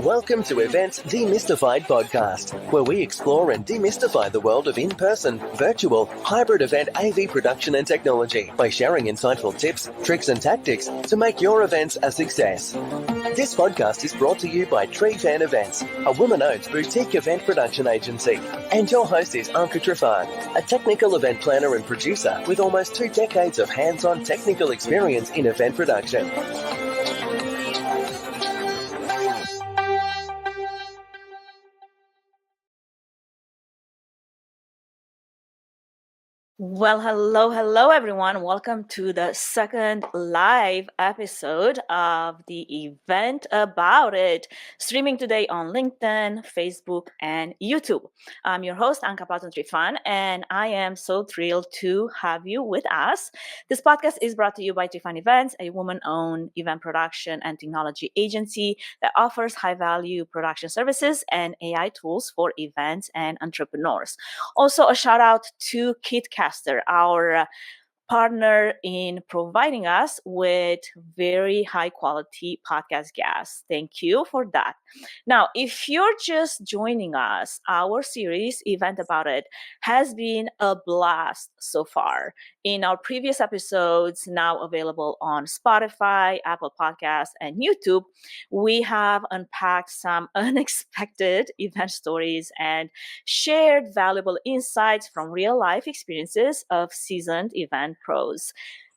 Welcome to eVENT's Demystified podcast, where we explore and demystify the world of in-person, virtual, hybrid event AV production and technology by sharing insightful tips, tricks and tactics to make your events a success. This podcast is brought to you by Drape Events, a woman-owned boutique event production agency. And your host is Anka Trifan, a technical event planner and producer with almost 2 decades of hands-on technical experience in event production. Well, hello, everyone. Welcome to the second live episode of the eVENT About It, streaming today on LinkedIn, Facebook, and YouTube. I'm your host, Anka Trifan, and I am so thrilled to have you with us. This podcast is brought to you by Trifan Events, a woman-owned event production and technology agency that offers high-value production services and AI tools for events and entrepreneurs. Also, a shout out to Kitcaster, our partner in providing us with very high quality podcast guests. Thank you for that. Now, if you're just joining us, our series eVENT About It has been a blast so far. In our previous episodes, now available on Spotify, Apple Podcasts, and YouTube, we have unpacked some unexpected event stories and shared valuable insights from real life experiences of seasoned event pros.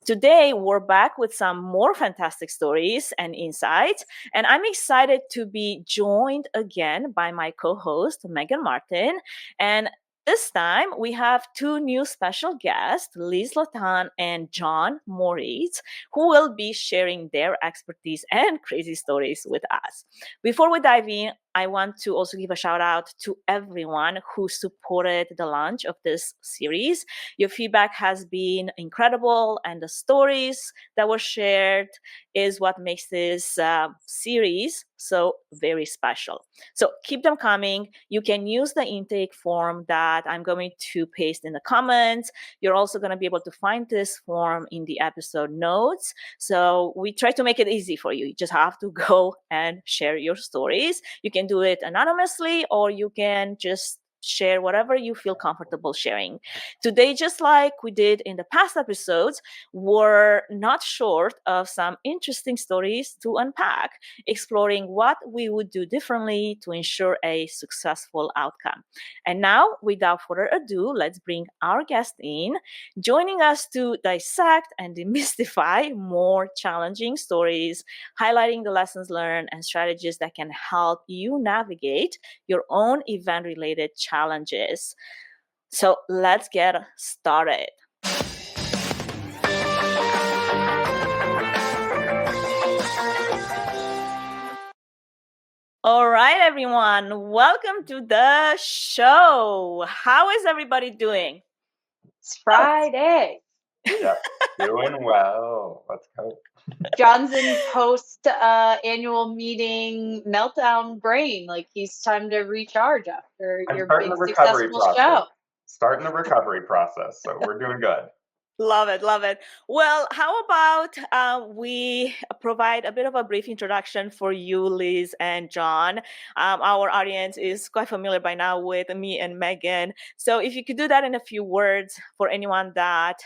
Today, we're back with some more fantastic stories and insights, and I'm excited to be joined again by my co-host, Megan Martin. And this time, we have 2 new special guests, Lathan and John Moritz, who will be sharing their expertise and crazy stories with us. Before we dive in, I want to also give a shout out to everyone who supported the launch of this series. Your feedback has been incredible, and the stories that were shared is what makes this series so very special. So keep them coming. You can use the intake form that I'm going to paste in the comments. You're also going to be able to find this form in the episode notes. So we try to make it easy for you. You just have to go and share your stories. You can do it anonymously, or you can just share whatever you feel comfortable sharing. Today, just like we did in the past episodes, we're not short of some interesting stories to unpack, exploring what we would do differently to ensure a successful outcome. And now, without further ado, let's bring our guest in, joining us to dissect and demystify more challenging stories, highlighting the lessons learned and strategies that can help you navigate your own event-related challenges. So let's get started. All right, everyone, welcome to the show. How is everybody doing? It's Friday. Yeah, doing well. Let's go. John's in post annual meeting meltdown brain. Like he's time to recharge after your big successful show. Starting the recovery process. So we're doing good. Love it, love it. Well, how about we provide a bit of a brief introduction for you, Liz and John. Our audience is quite familiar by now with me and Megan. So if you could do that in a few words for anyone that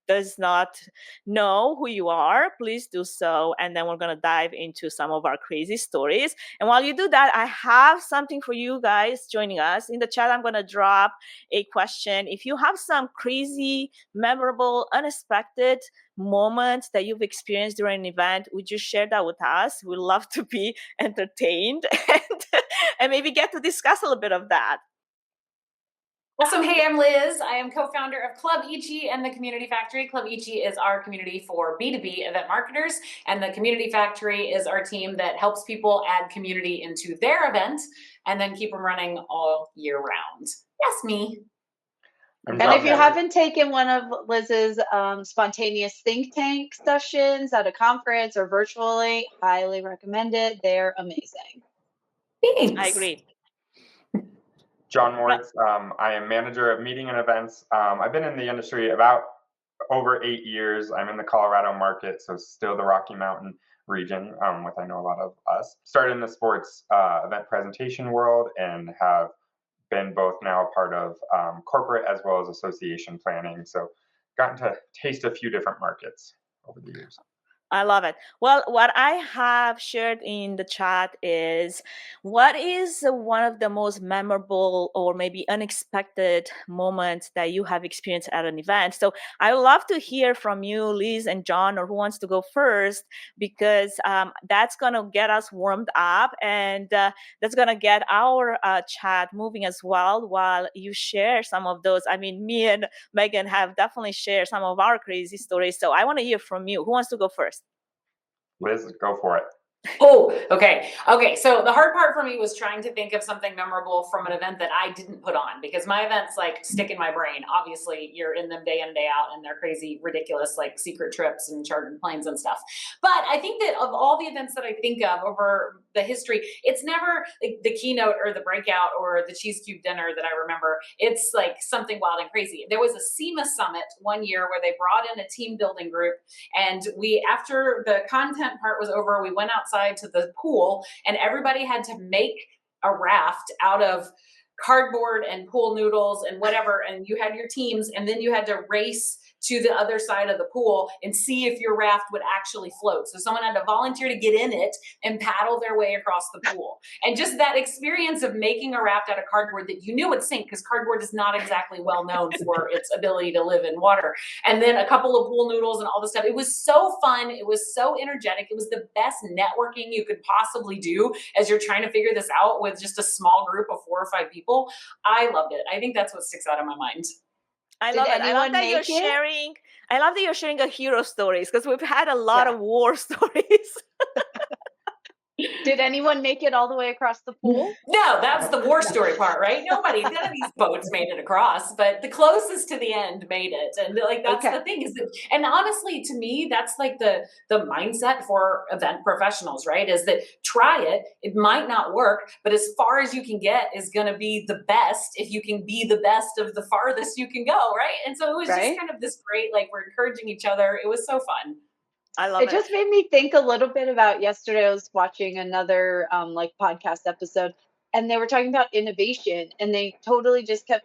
does not know who you are, please do so. And then we're going to dive into some of our crazy stories. And while you do that, I have something for you guys joining us. In the chat, I'm going to drop a question. If you have some crazy, memorable, unexpected moments that you've experienced during an event, would you share that with us? We'd love to be entertained and maybe get to discuss a little bit of that. Awesome. Hey, I'm Liz. I am co-founder of Club Ichi and the Community Factory. Club Ichi is our community for B2B event marketers, and the Community Factory is our team that helps people add community into their event and then keep them running all year round. Yes, me. And if you haven't taken one of Liz's spontaneous think tank sessions at a conference or virtually, highly recommend it. They're amazing. Thanks. I agree. John Moritz. I am manager of meeting and events. I've been in the industry about over 8 years. I'm in the Colorado market, so still the Rocky Mountain region, with I know a lot of us. Started in the sports event presentation world and have been both now a part of corporate as well as association planning. So gotten to taste a few different markets over the years. I love it. Well, what I have shared in the chat is what is one of the most memorable or maybe unexpected moments that you have experienced at an event. So I would love to hear from you, Liz and John, or who wants to go first, because that's going to get us warmed up, and that's going to get our chat moving as well while you share some of those. I mean, me and Megan have definitely shared some of our crazy stories. So I want to hear from you. Who wants to go first? Liz, go for it. Oh, okay. So the hard part for me was trying to think of something memorable from an event that I didn't put on, because my events like stick in my brain. Obviously, you're in them day in and day out, and they're crazy, ridiculous, like secret trips and chartered planes and stuff. But I think that of all the events that I think of over the history, it's never like the keynote or the breakout or the cheese cube dinner that I remember. It's like something wild and crazy. There was a SEMA summit one year where they brought in a team building group, and we, after the content part was over, we went outside to the pool, and everybody had to make a raft out of cardboard and pool noodles and whatever, and you had your teams, and then you had to race to the other side of the pool and see if your raft would actually float. So someone had to volunteer to get in it and paddle their way across the pool. And just that experience of making a raft out of cardboard that you knew would sink, because cardboard is not exactly well known for its ability to live in water. And then a couple of pool noodles and all this stuff. It was so fun. It was so energetic. It was the best networking you could possibly do as you're trying to figure this out with just a small group of 4 or 5 people. I loved it. I think that's what sticks out in my mind. I love it. I love that you're sharing. I love that you're sharing a hero stories, because we've had a lot of war stories. Did anyone make it all the way across the pool? No, that's the war story part, right? None of these boats made it across, but the closest to the end made it. And like, that's the thing is that, and honestly, to me, that's like the mindset for event professionals, right? Is that try it. It might not work, but as far as you can get is going to be the best if you can be the best of the farthest you can go, right? And so it was just kind of this great, like, we're encouraging each other. It was so fun. I love it. It just made me think a little bit about yesterday. I was watching another like podcast episode, and they were talking about innovation, and they totally just kept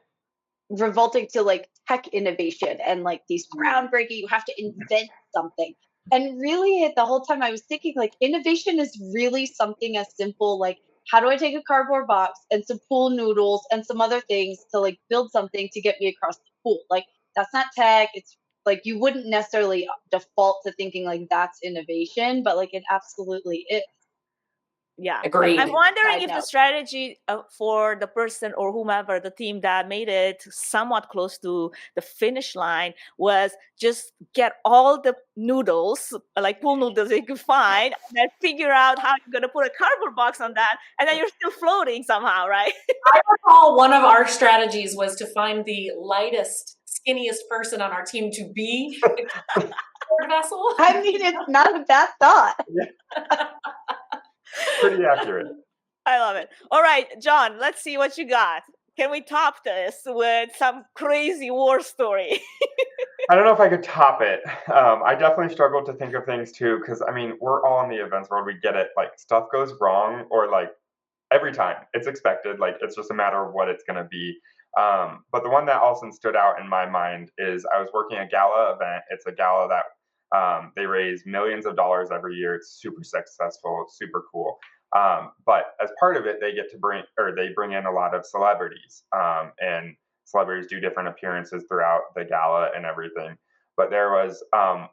revolting to like tech innovation and like these groundbreaking, you have to invent something. And really the whole time I was thinking like innovation is really something as simple like, how do I take a cardboard box and some pool noodles and some other things to like build something to get me across the pool? Like that's not tech. It's like you wouldn't necessarily default to thinking like that's innovation, but like it absolutely is. Yeah, agreed. I'm wondering if the strategy for the person or whomever, the team that made it somewhat close to the finish line, was just get all the noodles, like pool noodles you could find, and then figure out how you're going to put a cardboard box on that, and then you're still floating somehow, right? I recall one of our strategies was to find the lightest, skinniest person on our team to be the vessel. I mean, it's not a bad thought. Pretty accurate. I love it. All right, John, let's see what you got. Can we top this with some crazy war story? I don't know if I could top it. I definitely struggled to think of things too, because I mean, we're all in the events world. We get it. Like stuff goes wrong, or like every time it's expected. Like it's just a matter of what it's going to be. But the one that also stood out in my mind is I was working a gala event. It's a gala that they raise millions of dollars every year. It's super successful, super cool. But as part of it, they bring in a lot of celebrities, and celebrities do different appearances throughout the gala and everything. But there was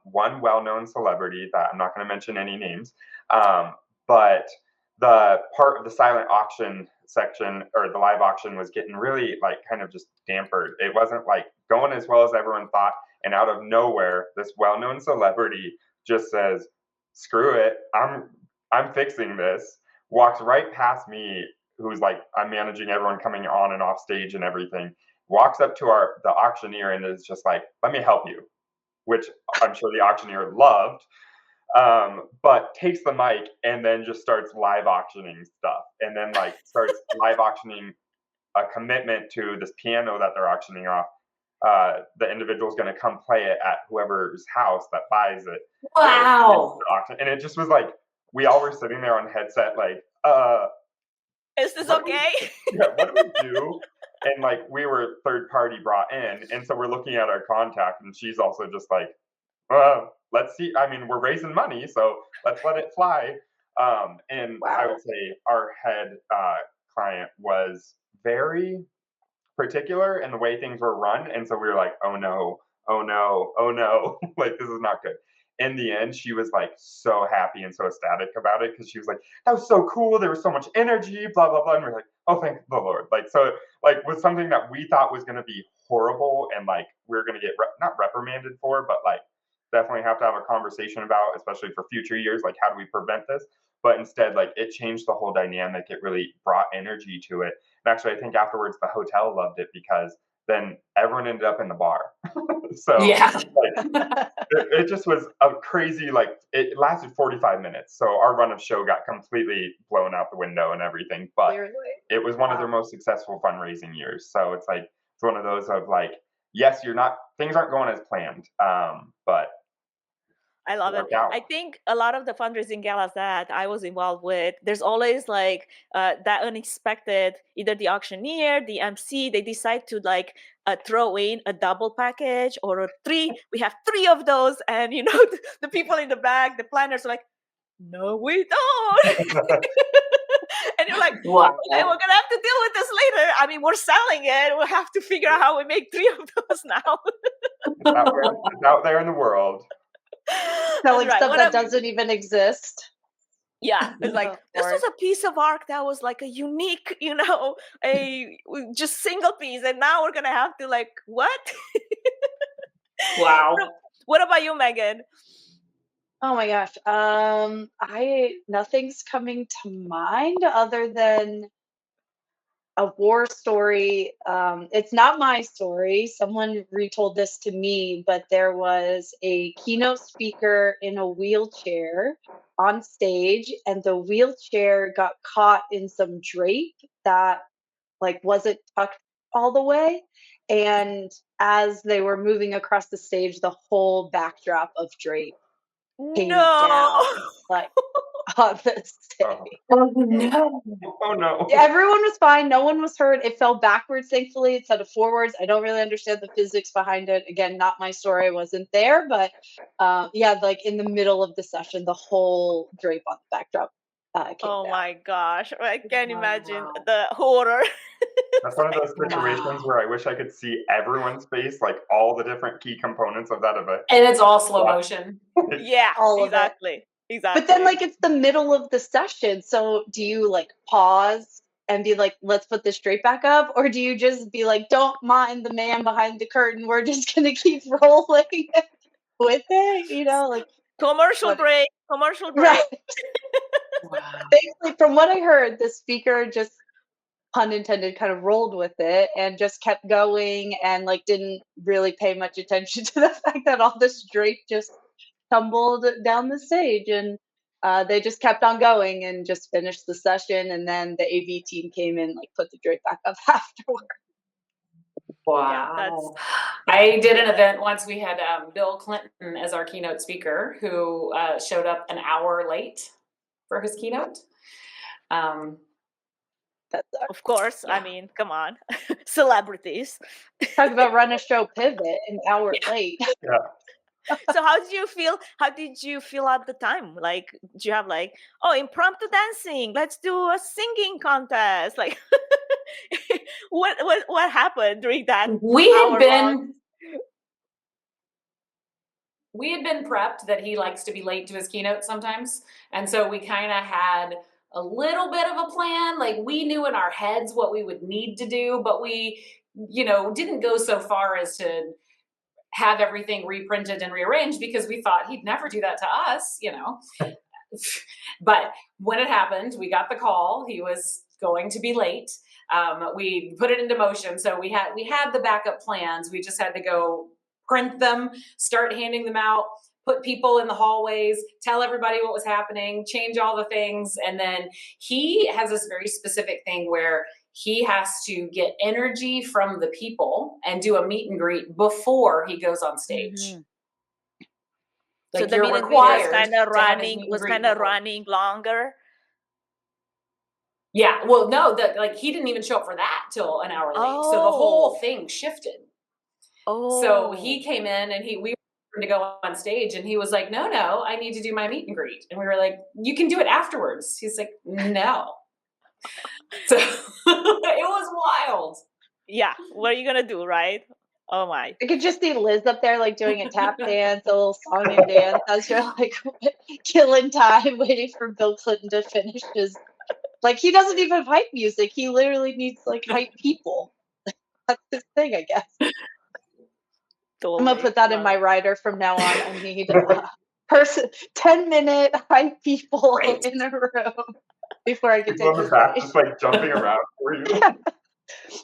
one well-known celebrity that I'm not going to mention any names, but the part of the silent auction section or the live auction was getting really like kind of just dampered. It wasn't like going as well as everyone thought. And out of nowhere, this well-known celebrity just says, "Screw it, I'm fixing this." Walks right past me, who's like, I'm managing everyone coming on and off stage and everything. Walks up to the auctioneer and is just like, "Let me help you," which I'm sure the auctioneer loved. But takes the mic and then just starts live auctioning stuff, and then like starts live auctioning a commitment to this piano that they're auctioning off. the individual is going to come play it at whoever's house that buys it. Wow. And it just was like, we all were sitting there on headset, like, is this what okay? what do we do? And like, we were third party brought in. And so we're looking at our contact, and she's also just like, let's see. I mean, we're raising money, so let's let it fly. And I would say our head client was very particular in the way things were run. And so we were like, oh no, like, this is not good. In the end, she was like so happy and so ecstatic about it, because she was like, that was so cool. There was so much energy, blah, blah, blah. And we're like, oh, thank the Lord. Like, so like, was something that we thought was going to be horrible and like we are going to get not reprimanded for, but like definitely have to have a conversation about, especially for future years, like, how do we prevent this? But instead, like, it changed the whole dynamic. It really brought energy to it. And actually, I think afterwards the hotel loved it, because then everyone ended up in the bar. So Yeah. like, it just was a crazy, like, it lasted 45 minutes. So our run of show got completely blown out the window and everything. But it was one of their most successful fundraising years. So it's like, it's one of those of like, yes, things aren't going as planned, but I love it. I think a lot of the fundraising galas that I was involved with, there's always like that unexpected, either the auctioneer, the MC, they decide to like throw in a double package or we have 3 of those. And, you know, the people in the back, the planners are like, no, we don't. And you're like, wow. Okay, we're going to have to deal with this later. I mean, we're selling it. We'll have to figure out how we make 3 of those now. It's out there in the world. Selling stuff that doesn't even exist. Yeah, it's like, this was a piece of art that was like a unique, you know, a just single piece, and now we're gonna have to like, what? Wow. What about you, Megan? Oh my gosh. Nothing's coming to mind other than a war story. It's not my story. Someone retold this to me, but there was a keynote speaker in a wheelchair on stage, and the wheelchair got caught in some drape that like wasn't tucked all the way. And as they were moving across the stage, the whole backdrop of drape came down, like on the stage. Oh no. Oh no. Everyone was fine. No one was hurt. It fell backwards, thankfully. Instead of forwards. I don't really understand the physics behind it. Again, not my story. I wasn't there. But yeah, like in the middle of the session, the whole drape on the backdrop came down. My gosh. I can't imagine the horror. That's one of those situations where I wish I could see everyone's face, like all the different key components of that event. And it's all slow motion. Yeah, exactly. But then like it's the middle of the session. So do you like pause and be like, let's put this drape back up? Or do you just be like, don't mind the man behind the curtain. We're just going to keep rolling with it, you know, like commercial break. Right. Basically, from what I heard, the speaker just, pun intended, kind of rolled with it and just kept going and like didn't really pay much attention to the fact that all this drape just tumbled down the stage, and they just kept on going and just finished the session. And then the AV team came in, like put the drape back up afterward. Wow. I did an event once. We had Bill Clinton as our keynote speaker, who showed up an hour late for his keynote. Of course. Yeah. I mean, come on. Celebrities. Talk about run a show pivot an hour late. Yeah. So how did you feel? How did you feel at the time? Like, did you have like, impromptu dancing? Let's do a singing contest. Like, what happened during that? We had been prepped that he likes to be late to his keynote sometimes, and so we kind of had a little bit of a plan. Like, we knew in our heads what we would need to do, but we, didn't go so far as to have everything reprinted and rearranged, because we thought he'd never do that to us, But when it happened, we got the call. He was going to be late. We put it into motion. So we had the backup plans. We just had to go print them, start handing them out, put people in the hallways, tell everybody what was happening, change all the things. And then he has this very specific thing where he has to get energy from the people and do a meet and greet before he goes on stage. Mm-hmm. Like, so the you're meet and greet was required kind of to have his meet and greet before. running longer. Yeah, well, no, like he didn't even show up for that till an hour late. So the whole thing shifted. So he came in and we were to go on stage, and he was like, no, I need to do my meet and greet. And we were like, you can do it afterwards. He's like, no. So it was wild. Yeah, what are you gonna do, right? Oh my. I could just see Liz up there like doing a tap dance, a little song and dance as you're like killing time waiting for Bill Clinton to finish his, like, he doesn't even have hype music. He literally needs like hype people. That's his thing, I guess. Totally. I'm gonna put that in my rider from now on. I need 10-minute hype people in a room before I can take the back, stage. just like jumping around for you. Yeah.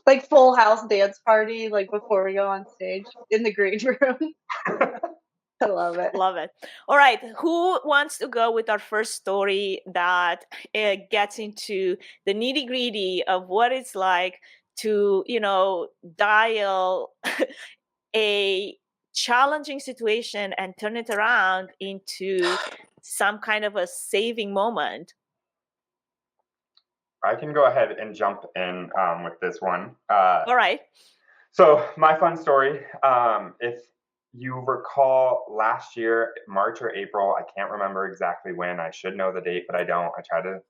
Like Full House dance party, like before we go on stage in the green room. I love it. Love it. All right. Who wants to go with our first story that gets into the nitty gritty of what it's like to, dial a challenging situation and turn it around into some kind of a saving moment? I can go ahead and jump in with this one. All right. So my fun story, if you recall last year, March or April, I can't remember exactly when. I should know the date, but I don't. I try to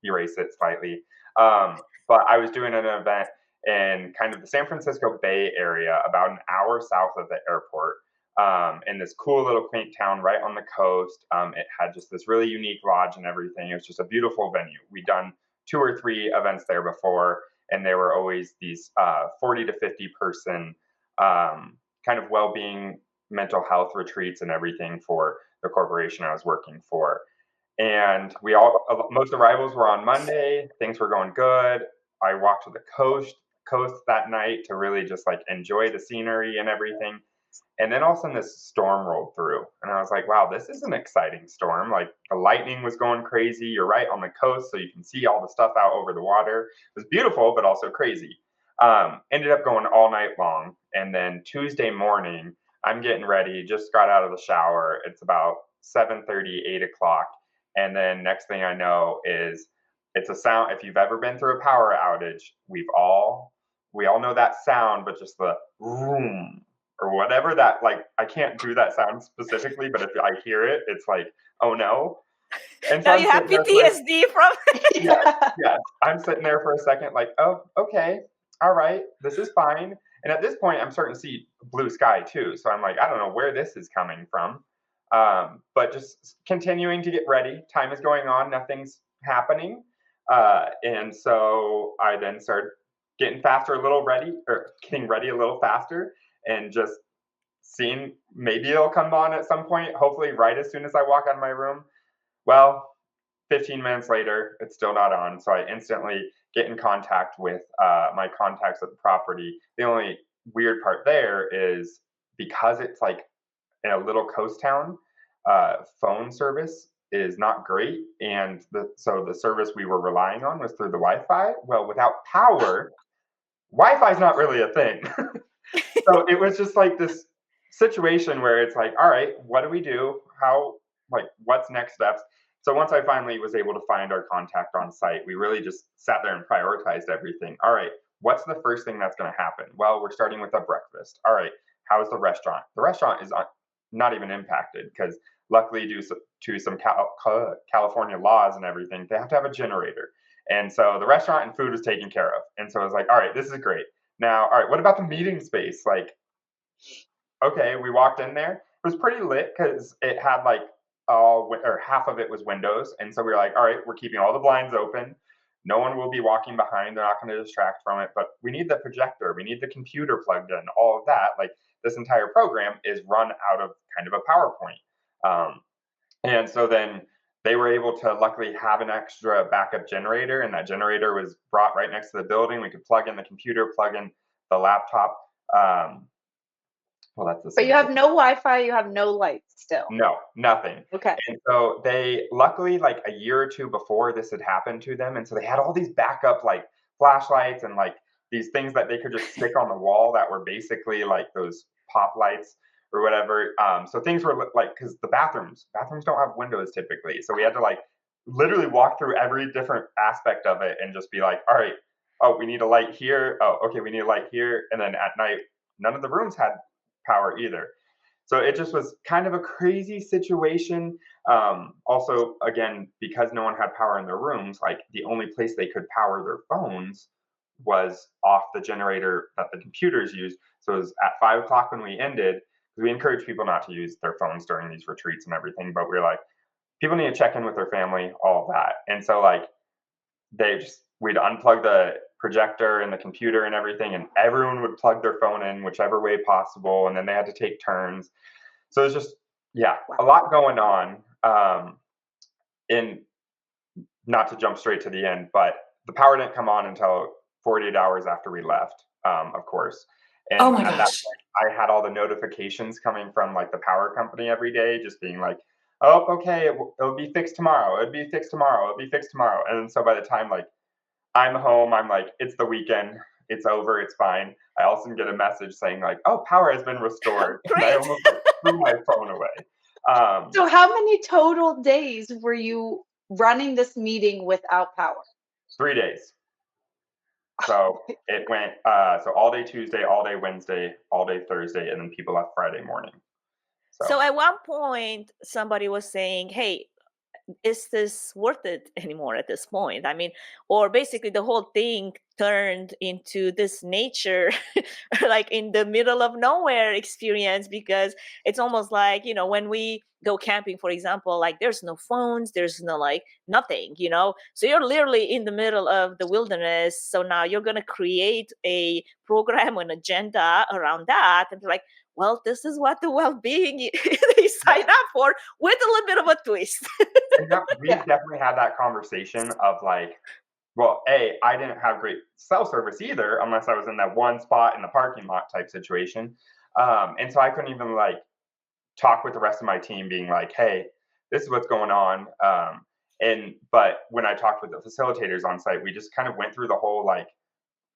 erase it slightly. But I was doing an event in kind of the San Francisco Bay Area, about an hour south of the airport, in this cool little quaint town right on the coast. It had just this really unique lodge and everything. It was just a beautiful venue. We'd done 2 or 3 events there before, and they were always these 40 to 50 person kind of well-being, mental health retreats and everything for the corporation I was working for. And most arrivals were on Monday. Things were going good. I walked to the coast that night to really just like enjoy the scenery and everything. And then all of a sudden this storm rolled through, and I was like, wow, this is an exciting storm. Like, the lightning was going crazy. You're right on the coast, so you can see all the stuff out over the water. It was beautiful, but also crazy. Ended up going all night long. And then Tuesday morning, I'm getting ready, just got out of the shower. It's about 7:30, 8 o'clock. And then next thing I know is it's a sound. If you've ever been through a power outage, we all know that sound, but just the vroom, or whatever that, like, I can't do that sound specifically, but if I hear it, it's like, oh no. And so now you have PTSD from it. Yeah. I'm sitting there for a second like, oh, okay, all right, this is fine. And at this point, I'm starting to see blue sky too. So I'm like, I don't know where this is coming from. But just continuing to get ready. Time is going on. Nothing's happening. And so I then started getting getting ready a little faster, and just seeing maybe it'll come on at some point, hopefully right as soon as I walk out of my room. Well, 15 minutes later, it's still not on. So I instantly get in contact with my contacts at the property. The only weird part there is, because it's like in a little coast town, phone service is not great. And so the service we were relying on was through the Wi-Fi. Well, without power, Wi-Fi is not really a thing. So it was just like this situation where it's like, all right, what do we do? What's next steps? So once I finally was able to find our contact on site, we really just sat there and prioritized everything. All right, what's the first thing that's going to happen? Well, we're starting with a breakfast. All right, how is the restaurant? The restaurant is not even impacted, because luckily, due to some California laws and everything, they have to have a generator. And so the restaurant and food was taken care of. And so I was like, all right, this is great. Now, all right, what about the meeting space? Like, okay, we walked in there. It was pretty lit because it had like half of it was windows. And so we were like, all right, we're keeping all the blinds open. No one will be walking behind. They're not going to distract from it. But we need the projector. We need the computer plugged in, all of that. Like, this entire program is run out of kind of a PowerPoint. And so then they were able to luckily have an extra backup generator, and that generator was brought right next to the building. We could plug in the computer, plug in the laptop. Well, that's the But you have no Wi-Fi, you have no lights still. No, nothing. Okay. And so they luckily, like a year or two before this had happened to them, and so they had all these backup like flashlights and like these things that they could just stick on the wall that were basically like those pop lights or whatever. So things were like, because the bathrooms don't have windows typically, so we had to like literally walk through every different aspect of it and just be like, all right, oh, we need a light here. Oh, okay, we need a light here. And then at night, none of the rooms had power either. So it just was kind of a crazy situation. Also, again, because no one had power in their rooms, like the only place they could power their phones was off the generator that the computers use. So it was at 5 o'clock when we ended, because we encourage people not to use their phones during these retreats and everything. But we were like, people need to check in with their family, all of that. And so like we'd unplug the projector and the computer and everything, and everyone would plug their phone in whichever way possible, and then they had to take turns. So it's just, yeah, a lot going on. And not to jump straight to the end, but the power didn't come on until 48 hours after we left, of course. And Oh my at that gosh. point, I had all the notifications coming from like the power company every day, just being like, oh, okay, it'll be fixed tomorrow. It'll be fixed tomorrow. It'll be fixed tomorrow. And so by the time like I'm home, I'm like, it's the weekend. It's over. It's fine. I also get a message saying like, oh, power has been restored. And I Great. almost like, threw my phone away. So how many total days were you running this meeting without power? 3 days. So it went so all day Tuesday, all day Wednesday, all day Thursday, and then people left Friday morning. So at one point, somebody was saying, hey, is this worth it anymore at this point? I mean, or basically the whole thing turned into this nature, like in the middle of nowhere experience, because it's almost like, when we go camping, for example, like there's no phones, there's no like nothing, so you're literally in the middle of the wilderness. So now you're going to create a program, an agenda around that, and be like, well, this is what the well-being they sign up for, with a little bit of a twist. We definitely had that conversation of like, well, I didn't have great cell service either, unless I was in that one spot in the parking lot type situation. And so I couldn't even like talk with the rest of my team being like, hey, this is what's going on. But when I talked with the facilitators on site, we just kind of went through the whole like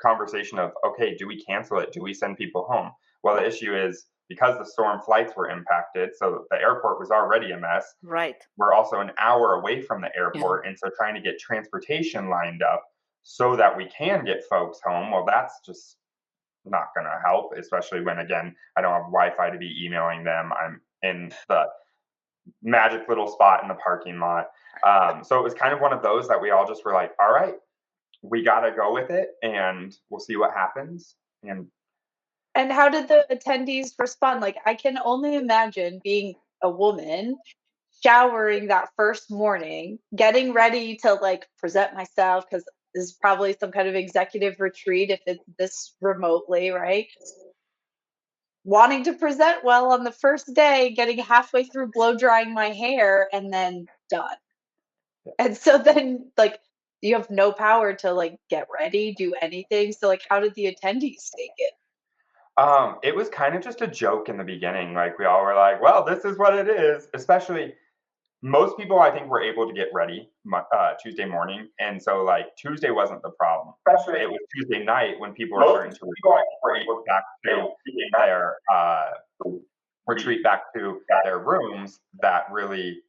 conversation of, okay, do we cancel it? Do we send people home? Well, the issue is because the storm flights were impacted, so the airport was already a mess. Right. We're also an hour away from the airport. And so trying to get transportation lined up so that we can get folks home, well, that's just not going to help, especially when, again, I don't have Wi-Fi to be emailing them. I'm in the magic little spot in the parking lot. So it was kind of one of those that we all just were like, all right, we got to go with it and we'll see what happens. And how did the attendees respond? Like, I can only imagine being a woman, showering that first morning, getting ready to like present myself, because this is probably some kind of executive retreat if it's this remotely, right? Wanting to present well on the first day, getting halfway through blow drying my hair, and then done. And so then like you have no power to like get ready, do anything. So like how did the attendees take it? It was kind of just a joke in the beginning. Like we all were like, well, this is what it is. Especially most people, I think, were able to get ready Tuesday morning. And so like Tuesday wasn't the problem. Especially it was Tuesday night when people were starting to retreat back to their rooms that really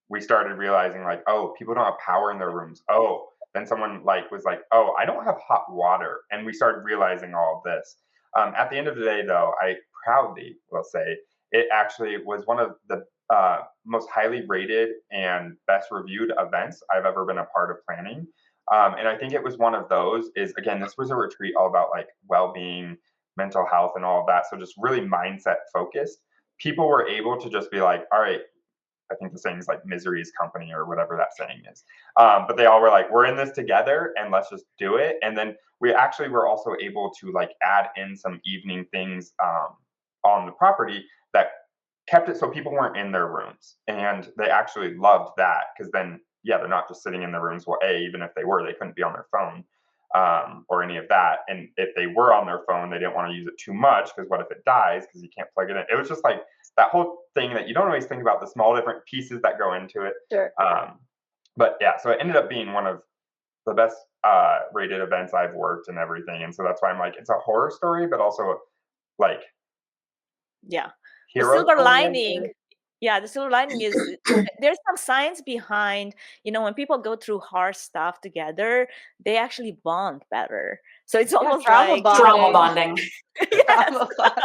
we started realizing like, oh, people don't have power in their rooms. Oh, then someone like was like, oh, I don't have hot water. And we started realizing all of this. At the end of the day, though, I proudly will say it actually was one of the most highly rated and best reviewed events I've ever been a part of planning. And I think it was one of those is, again, this was a retreat all about like well-being, mental health and all of that. So just really mindset focused. People were able to just be like, all right, I think the saying is like misery is company or whatever that saying is. But they all were like, we're in this together and let's just do it. And then we actually were also able to like add in some evening things on the property that kept it so people weren't in their rooms. And they actually loved that because then, yeah, they're not just sitting in their rooms. Well, even if they were, they couldn't be on their phone or any of that. And if they were on their phone, they didn't want to use it too much because what if it dies because you can't plug it in? It was just like that whole thing that you don't always think about the small different pieces that go into it. Sure. But yeah, so it ended up being one of the best rated events I've worked and everything. And so that's why I'm like, it's a horror story, but also like Yeah. The hero silver story, I lining, think. yeah, the silver lining is there's some science behind, when people go through hard stuff together, they actually bond better. So it's almost trauma like, Trauma bonding. bonding. yes. Trauma bonding.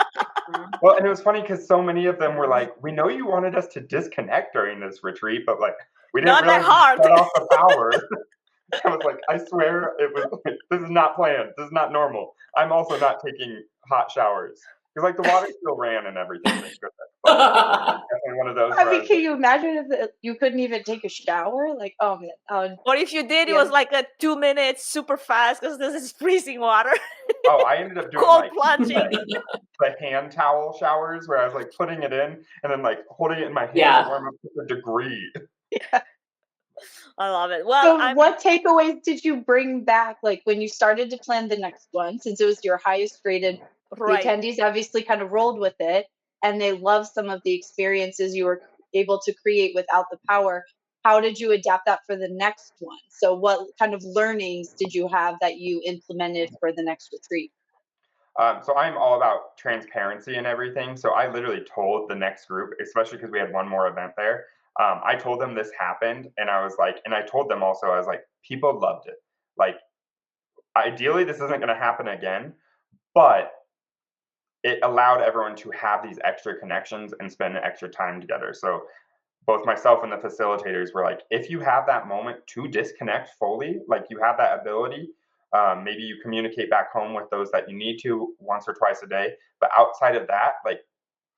Well, and it was funny because so many of them were like, we know you wanted us to disconnect during this retreat, but like we didn't Not that realize you hard. shut off the power. I was like, I swear it was like, this is not planned. This is not normal. I'm also not taking hot showers. Because like the water still ran and everything, thank goodness. But definitely one of those I where I mean, was can like, you imagine if you couldn't even take a shower? Like, oh man, Or if you did, it yeah. was like a 2 minutes, super fast, because this is freezing water. oh, I ended up doing Cold like plunging. the hand towel showers where I was like putting it in and then like holding it in my hand Yeah. to warm up to a degree. I love it. Well, So what takeaways did you bring back, like when you started to plan the next one, since it was your highest rated? right. The attendees obviously kind of rolled with it, and they loved some of the experiences you were able to create without the power. How did you adapt that for the next one? So what kind of learnings did you have that you implemented for the next retreat? So I'm all about transparency and everything. So I literally told the next group, especially because we had one more event there. I told them this happened, and I was like, and I told them also, I was like, people loved it. Like, ideally, this isn't going to happen again, but it allowed everyone to have these extra connections and spend extra time together. So both myself and the facilitators were like, if you have that moment to disconnect fully, like you have that ability, maybe you communicate back home with those that you need to once or twice a day. But outside of that, like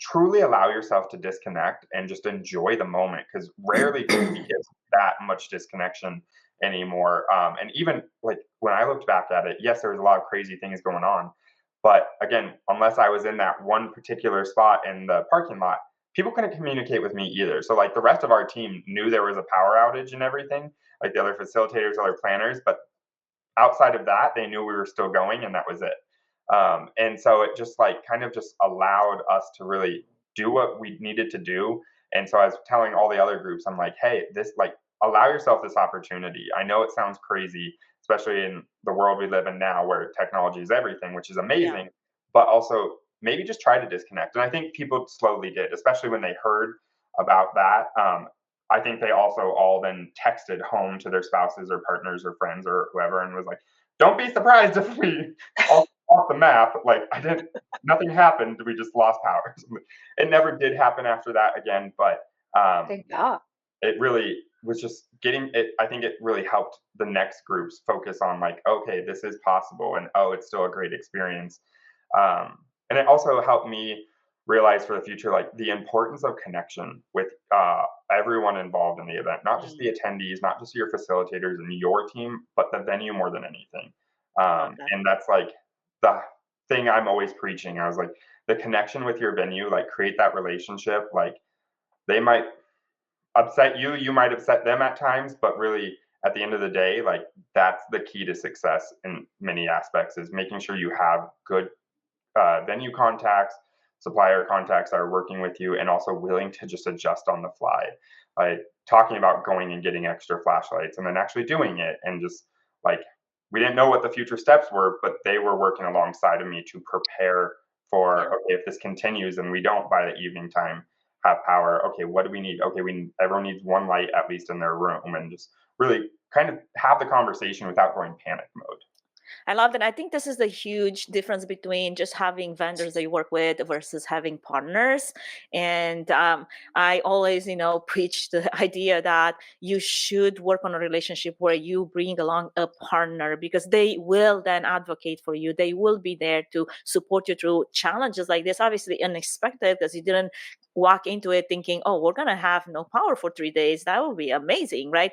truly allow yourself to disconnect and just enjoy the moment because rarely do we get that much disconnection anymore. And even like when I looked back at it, yes, there was a lot of crazy things going on. But again, unless I was in that one particular spot in the parking lot, people couldn't communicate with me either. So like the rest of our team knew there was a power outage and everything, like the other facilitators, other planners, but outside of that, they knew we were still going and that was it. And so it just like kind of just allowed us to really do what we needed to do. And so I was telling all the other groups, I'm like, hey, this like allow yourself this opportunity. I know it sounds crazy, especially in the world we live in now where technology is everything, which is amazing, but also maybe just try to disconnect. And I think people slowly did, especially when they heard about that. I think they also all then texted home to their spouses or partners or friends or whoever and was like, don't be surprised if we all off the map. Like nothing happened. We just lost power. It never did happen after that again. But Thank God. it really was just getting it. I think it really helped the next groups focus on like, okay, this is possible. And oh, it's still a great experience. And it also helped me realize for the future, like the importance of connection with everyone involved in the event, not just the attendees, not just your facilitators and your team, but the venue more than anything. And that's like the thing I'm always preaching. I was like, the connection with your venue, like create that relationship. Like they might upset you, you might upset them at times, but really at the end of the day, like that's the key to success in many aspects is making sure you have good venue contacts, supplier contacts that are working with you, and also willing to just adjust on the fly. Like talking about going and getting extra flashlights and then actually doing it, and just like we didn't know what the future steps were, but they were working alongside of me to prepare for okay, if this continues and we don't by the evening time have power, okay, what do we need? Okay, everyone needs one light at least in their room, and just really kind of have the conversation without going panic mode. I love that. I think this is the huge difference between just having vendors that you work with versus having partners. And I always, preach the idea that you should work on a relationship where you bring along a partner because they will then advocate for you. They will be there to support you through challenges like this, obviously unexpected because you didn't walk into it thinking, oh, we're going to have no power for 3 days. That would be amazing, right?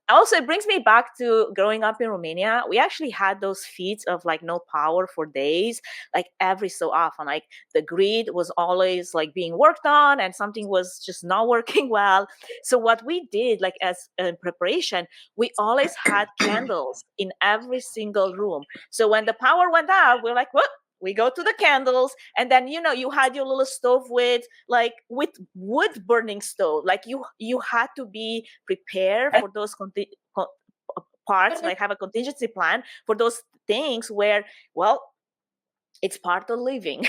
Also, it brings me back to growing up in Romania. We actually had those feats of like no power for days, like every so often. Like the grid was always like being worked on and something was just not working well. So what we did, like as in preparation, we always had candles in every single room. So when the power went out, we're like, what? We go to the candles, and then you had your little stove with wood burning stove. Like you had to be prepared for those parts, like have a contingency plan for those things where, well, it's part of living.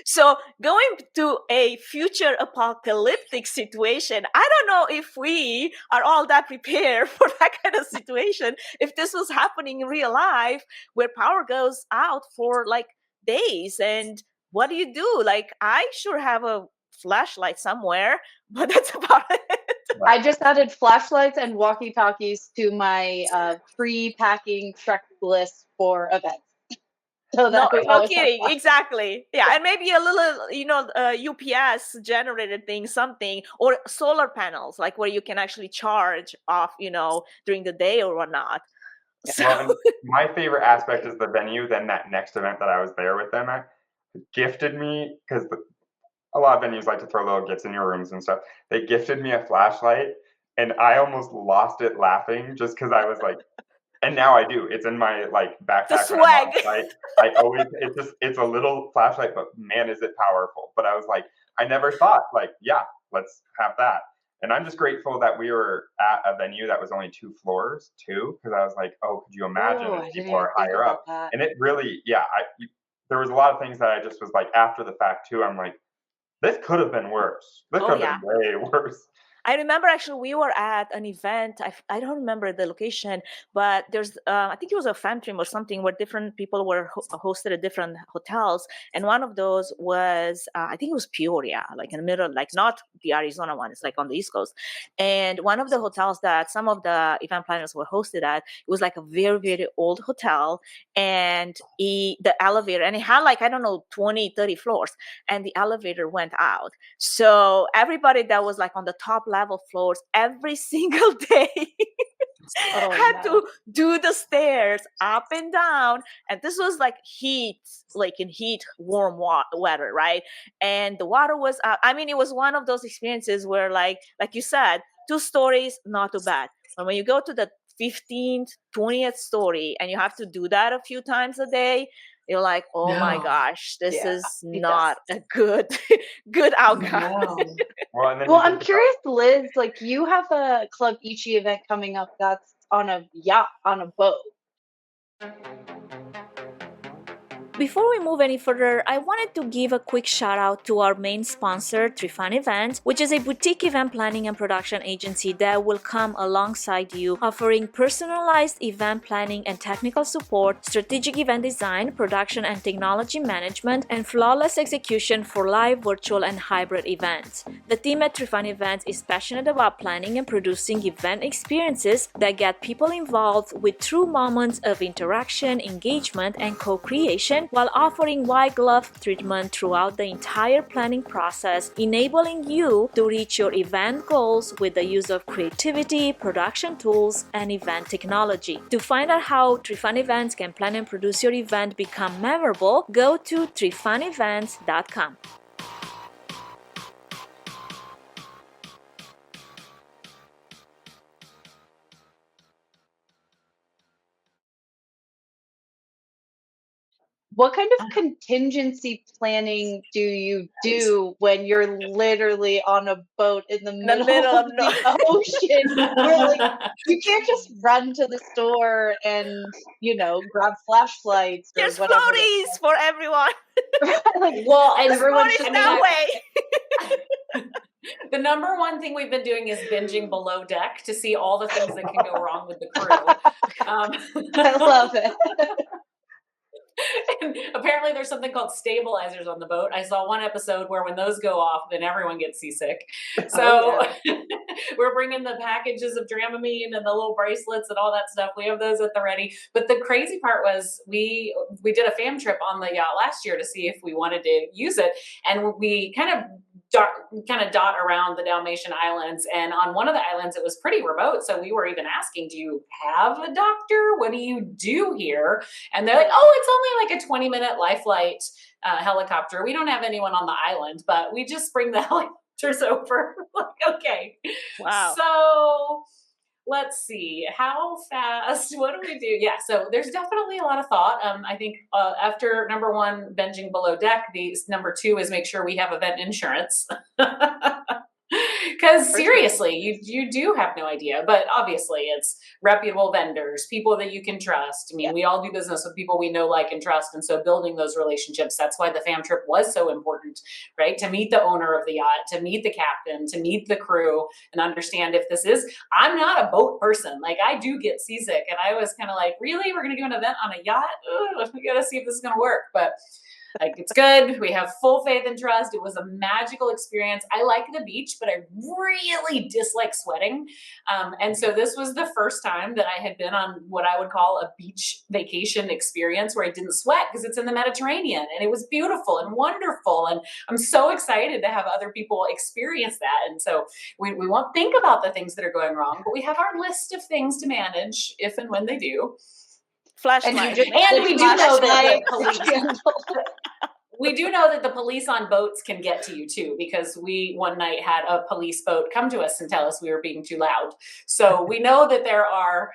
So going to a future apocalyptic situation, I don't know if we are all that prepared for that kind of situation. If this was happening in real life where power goes out for like days, and what do you do? Like, I sure have a flashlight somewhere, but that's about it. I just added flashlights and walkie-talkies to my pre-packing checklist for events. So that we No always have kidding. flashlights. Exactly. Yeah. And maybe a little, UPS generated thing, something, or solar panels, like where you can actually charge off, during the day or whatnot. So, Well, and my favorite aspect is the venue. Then that next event that I was there with them at gifted me, because a lot of venues like to throw little gifts in your rooms and stuff. They gifted me a flashlight, and I almost lost it laughing just because I was like, and now I do. It's in my like backpack. the When I'm on swag. site. I always it's a little flashlight, but man, is it powerful. But I was like, I never thought like, yeah, let's have that. And I'm just grateful that we were at a venue that was only 2 floors too, because I was like, oh, could you imagine Oh, if I didn't people even are think higher up? about that. And it really, there was a lot of things that I just was like, after the fact too, I'm like, this could have been worse. This Oh, could have yeah. been way worse. I remember actually we were at an event. I don't remember the location, but there's I think it was a fan trim or something where different people were hosted at different hotels, and one of those was I think it was Peoria, like in the middle, like not the Arizona one. It's like on the East Coast, and one of the hotels that some of the event planners were hosted at, it was like a very, very old hotel, and the elevator, and it had like, I don't know, 20, 30 floors, and the elevator went out. So everybody that was like on the top level floors every single day had to do the stairs up and down. And this was like heat, like in heat, warm weather, right? And the water was up. I mean, it was one of those experiences where like you said, 2 stories, not too bad. But when you go to the 15th, 20th story and you have to do that a few times a day, you're like, oh my gosh, this is not a good outcome. Well, and then Well, I'm curious, Liz, like you have a Club Ichi event coming up that's on a yacht, on a boat. Before we move any further, I wanted to give a quick shout out to our main sponsor, Trifan Events, which is a boutique event planning and production agency that will come alongside you, offering personalized event planning and technical support, strategic event design, production and technology management, and flawless execution for live, virtual, and hybrid events. The team at Trifan Events is passionate about planning and producing event experiences that get people involved with true moments of interaction, engagement, and co-creation, while offering white glove treatment throughout the entire planning process, enabling you to reach your event goals with the use of creativity, production tools, and event technology. To find out how Trifan Events can plan and produce your event become memorable, go to trifanevents.com. What kind of contingency planning do you do when you're literally on a boat in the middle of the ocean? Where like you can't just run to the store and grab flashlights or There's whatever. floaties for everyone. Like, well, and everyone floaties should that way. The number one thing we've been doing is binging Below Deck to see all the things that can go wrong with the crew. I love it. And apparently there's something called stabilizers on the boat. I saw one episode where when those go off, then everyone gets seasick. So we're bringing the packages of Dramamine and the little bracelets and all that stuff. We have those at the ready. But the crazy part was we did a fam trip on the yacht last year to see if we wanted to use it. And we kind of dot around the Dalmatian islands, and on one of the islands it was pretty remote, so we were even asking, do you have a doctor? What do you do here? And they're like, oh, it's only like a 20-minute life flight helicopter. We don't have anyone on the island, but we just bring the helicopters over. Like, okay. Wow. So let's see, how fast, what do we do? Yeah, so there's definitely a lot of thought. I think after number one, binging Below Deck, the number two is make sure we have event insurance. Because seriously, you do have no idea. But obviously, it's reputable vendors, people that you can trust. I mean, we all do business with people we know, like, and trust. And so building those relationships, that's why the fam trip was so important, right? To meet the owner of the yacht, to meet the captain, to meet the crew, and understand if this is, I'm not a boat person. Like, I do get seasick. And I was kind of like, really? We're going to do an event on a yacht? Ugh, we got to see if this is going to work. But like, it's good. We have full faith and trust. It was a magical experience. I like the beach, but I really dislike sweating. And so this was the first time that I had been on what I would call a beach vacation experience where I didn't sweat, because it's in the Mediterranean, and it was beautiful and wonderful. And I'm so excited to have other people experience that. And so we won't think about the things that are going wrong, but we have our list of things to manage if and when they do. Flashlight. And we do know that the police, we do know that the police on boats can get to you too, because we one night had a police boat come to us and tell us we were being too loud. So we know that there are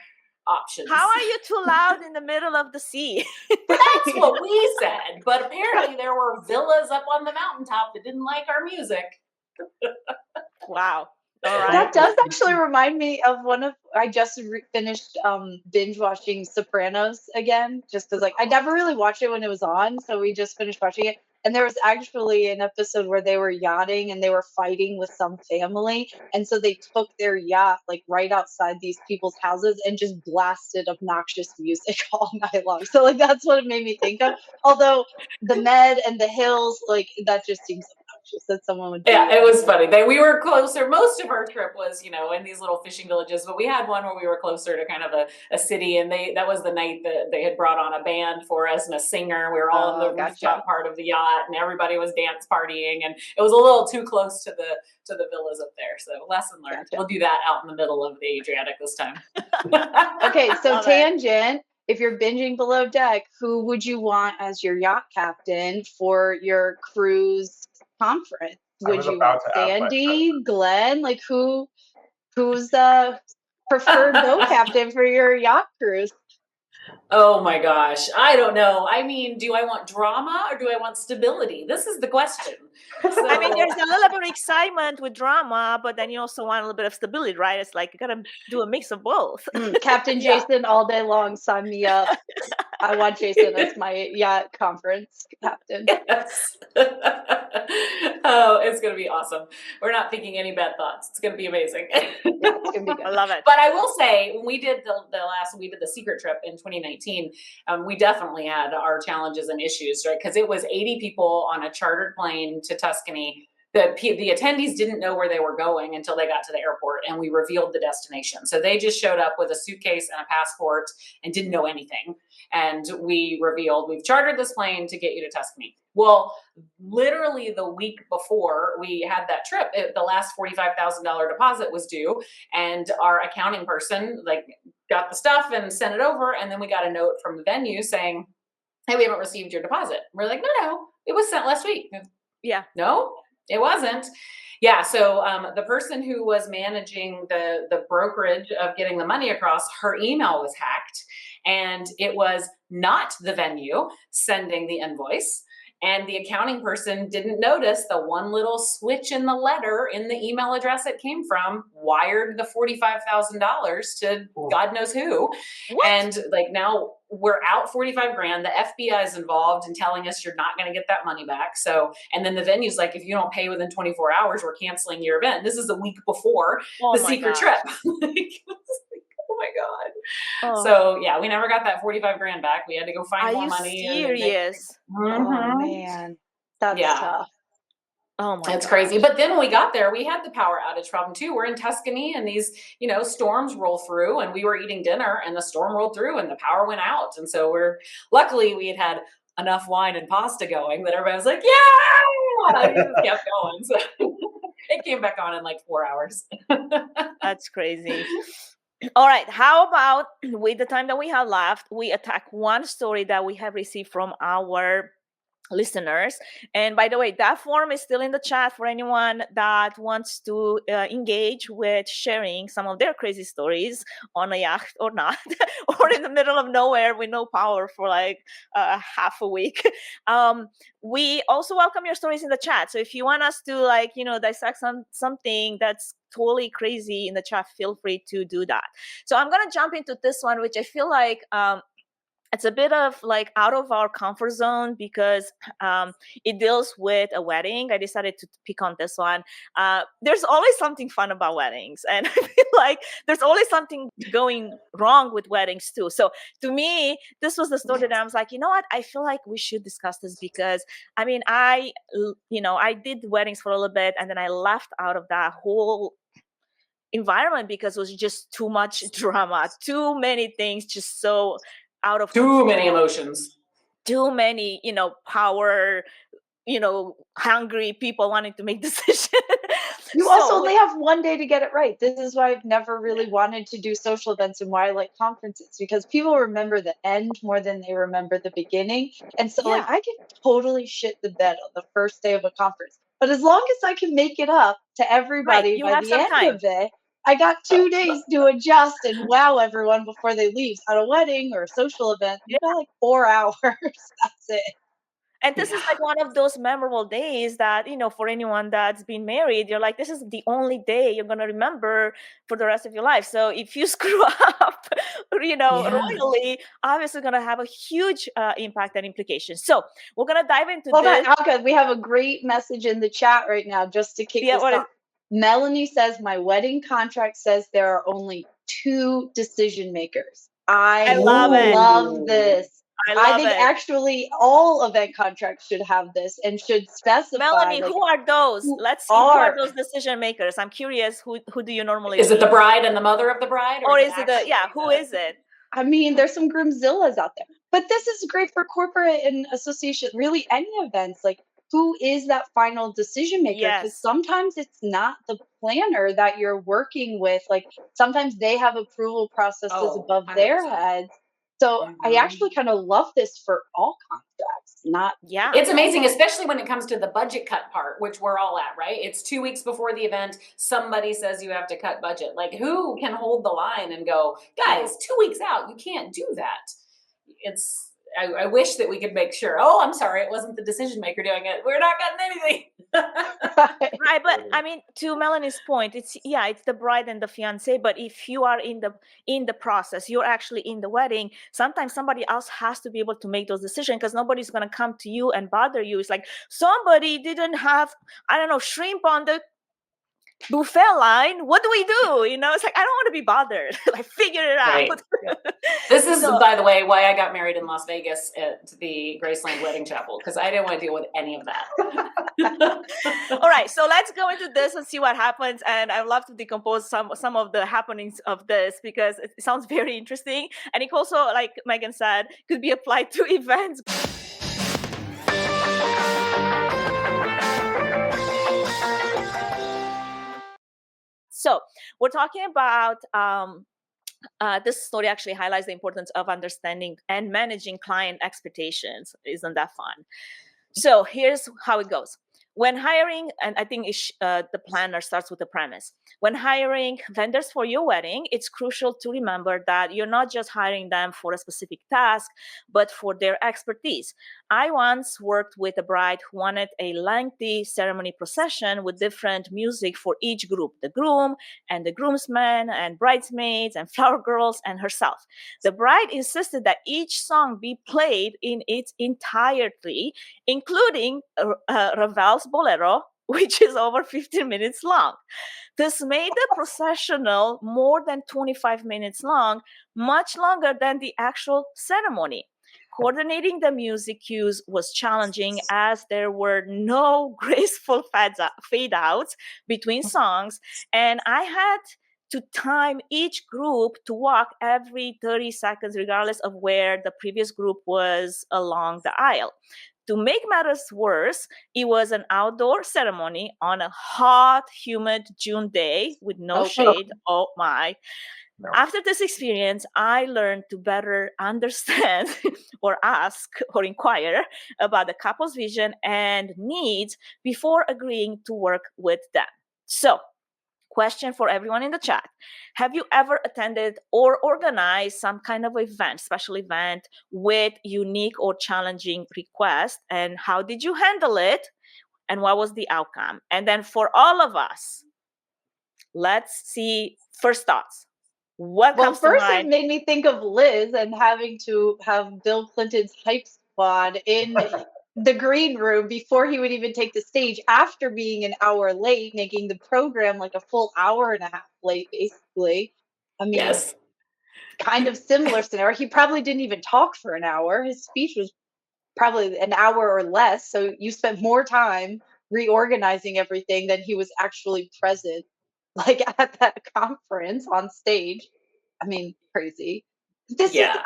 options. How are you too loud in the middle of the sea? That's what we said. But apparently there were villas up on the mountaintop that didn't like our music. Wow. All right. That does actually remind me of I just finished binge watching Sopranos again, just because, like, I never really watched it when it was on, so we just finished watching it. And there was actually an episode where they were yachting and they were fighting with some family, and so they took their yacht like right outside these people's houses and just blasted obnoxious music all night long. So, like, that's what it made me think of. Although the Med and the hills, like, that just seems obnoxious that someone would do. Yeah, it was funny. We were closer. Most of our trip was, in these little fishing villages, but we had one where we were closer to kind of a city, and that was the night that they had brought on a band for us and a singer. We were all in the rooftop part of the yacht, and everybody was dance partying, and it was a little too close to the villas up there. So lesson learned. We'll do that out in the middle of the Adriatic this time. Okay, so tangent. If you're binging below deck, who would you want as your yacht captain for your cruise conference? Would you want Sandy, Glenn? Like, who's the preferred boat captain for your yacht cruise? Oh my gosh. I don't know. I mean, do I want drama or do I want stability? This is the question. So, I mean, there's a little bit of excitement with drama, but then you also want a little bit of stability, right? It's like you gotta do a mix of both. Captain Jason all day long, sign me up. I want Jason as my yacht conference captain. Yes. Oh, it's going to be awesome. We're not thinking any bad thoughts. It's going to be amazing. Yeah, it's going to be good. I love it. But I will say, when we did we did the secret trip in 2019, we definitely had our challenges and issues, right? Because it was 80 people on a chartered plane to Tuscany. The attendees didn't know where they were going until they got to the airport, and we revealed the destination. So they just showed up with a suitcase and a passport and didn't know anything. And we revealed, we've chartered this plane to get you to Tuscany. Well, literally the week before we had that trip, the last $45,000 deposit was due, and our accounting person got the stuff and sent it over. And then we got a note from the venue saying, hey, we haven't received your deposit. We're like, no, it was sent last week. Yeah. No, it wasn't. Yeah. So the person who was managing the brokerage of getting the money across, her email was hacked, and it was not the venue sending the invoice. And the accounting person didn't notice the one little switch in the letter in the email address it came from, wired the $45,000 to God knows who. What? And now we're out 45 grand. The FBI is involved in telling us you're not going to get that money back. So, and then the venue's like, if you don't pay within 24 hours, we're canceling your event. This is a week before the secret trip. Oh my God. Oh. So yeah, we never got that 45 grand back. We had to go find more money. Are you serious? Oh man. That's tough. Oh my That's crazy. But then when we got there, we had the power outage problem too. We're in Tuscany, and these, storms roll through, and we were eating dinner and the storm rolled through and the power went out. And so luckily we had enough wine and pasta going that everybody was like, yeah, I just kept going. So it came back on in 4 hours. That's crazy. All right. How about, with the time that we have left, we attack one story that we have received from our listeners. And by the way, that form is still in the chat for anyone that wants to engage with sharing some of their crazy stories on a yacht or not, or in the middle of nowhere with no power for like half a week. We also welcome your stories in the chat. So if you want us to like, dissect something that's totally crazy in the chat, feel free to do that. So I'm going to jump into this one, which I feel like it's a bit of like out of our comfort zone because it deals with a wedding. I decided to pick on this one. There's always something fun about weddings. And I feel like there's always something going wrong with weddings too. So to me, this was the story that I was like, you know what? I feel like we should discuss this because I mean, I did weddings for a little bit and then I left out of that whole environment because it was just too much drama, too many things, just so out of too many emotions, too many, power, hungry people wanting to make decisions. You also only have one day to get it right. This is why I've never really wanted to do social events and why I like conferences, because people remember the end more than they remember the beginning. And so like I can totally shit the bed on the first day of a conference. But as long as I can make it up to everybody by the end of it, I got 2 days to adjust and wow everyone before they leave. At a wedding or a social event, you got like 4 hours. That's it. And this is like one of those memorable days that, for anyone that's been married, you're like, this is the only day you're going to remember for the rest of your life. So if you screw up, royally, obviously going to have a huge impact and implications. So we're going to dive into this. Hold on, we have a great message in the chat right now just to kick this off. Melanie says, my wedding contract says there are only 2 decision makers. I love this. I think actually all event contracts should have this and should specify. Melanie, who are those? Let's see. Who are those decision makers? I'm curious. Who do you normally? Is it the bride and the mother of the bride, or is it who is it? I mean, there's some groomzillas out there, but this is great for corporate and association. Really, any events like. Who is that final decision maker? Because sometimes it's not the planner that you're working with. Like sometimes they have approval processes above 100%. Their heads. So I actually kind of love this for all contracts. It's amazing, especially when it comes to the budget cut part, which we're all at, right? It's 2 weeks before the event. Somebody says you have to cut budget. Like who can hold the line and go, guys, 2 weeks out, you can't do that. I wish that we could make sure, I'm sorry, it wasn't the decision maker doing it. We're not getting anything. Right, but I mean, to Melanie's point, it's the bride and the fiance. But if you are in the process, you're actually in the wedding. Sometimes somebody else has to be able to make those decisions because nobody's going to come to you and bother you. It's like somebody didn't have, shrimp on the buffet line. What do we do? It's like I don't want to be bothered. Like figure it out. Right. This is, by the way, why I got married in Las Vegas at the Graceland Wedding Chapel, because I didn't want to deal with any of that. All right, so let's go into this and see what happens. And I'd love to decompose some of the happenings of this because it sounds very interesting. And it also, like Megan said, could be applied to events. So we're talking about this story actually highlights the importance of understanding and managing client expectations. Isn't that fun? So here's how it goes. When hiring, and I think the planner starts with the premise. When hiring vendors for your wedding, it's crucial to remember that you're not just hiring them for a specific task, but for their expertise. I once worked with a bride who wanted a lengthy ceremony procession with different music for each group, the groom and the groomsmen and bridesmaids and flower girls and herself. The bride insisted that each song be played in its entirety, including Ravel's Bolero, which is over 15 minutes long. This made the processional more than 25 minutes long, much longer than the actual ceremony. Coordinating the music cues was challenging as there were no graceful fade outs between songs, and I had to time each group to walk every 30 seconds, regardless of where the previous group was along the aisle. To make matters worse, it was an outdoor ceremony on a hot, humid June day with no shade. Oh my. No. After this experience, I learned to better understand or ask or inquire about the couple's vision and needs before agreeing to work with them. So, question for everyone in the chat. Have you ever attended or organized some kind of event, special event with unique or challenging requests? And how did you handle it? And what was the outcome? And then for all of us, let's see first thoughts. What Well, comes to first it mind? made me think of Liz and having to have Bill Clinton's hype squad in the green room before he would even take the stage after being an hour late, making the program like a full hour and a half late, basically. I mean, Yes. kind of similar scenario. He probably didn't even talk for an hour. His speech was probably an hour or less. So you spent more time reorganizing everything than he was actually present, like at that conference on stage. I mean, crazy. This is Yeah.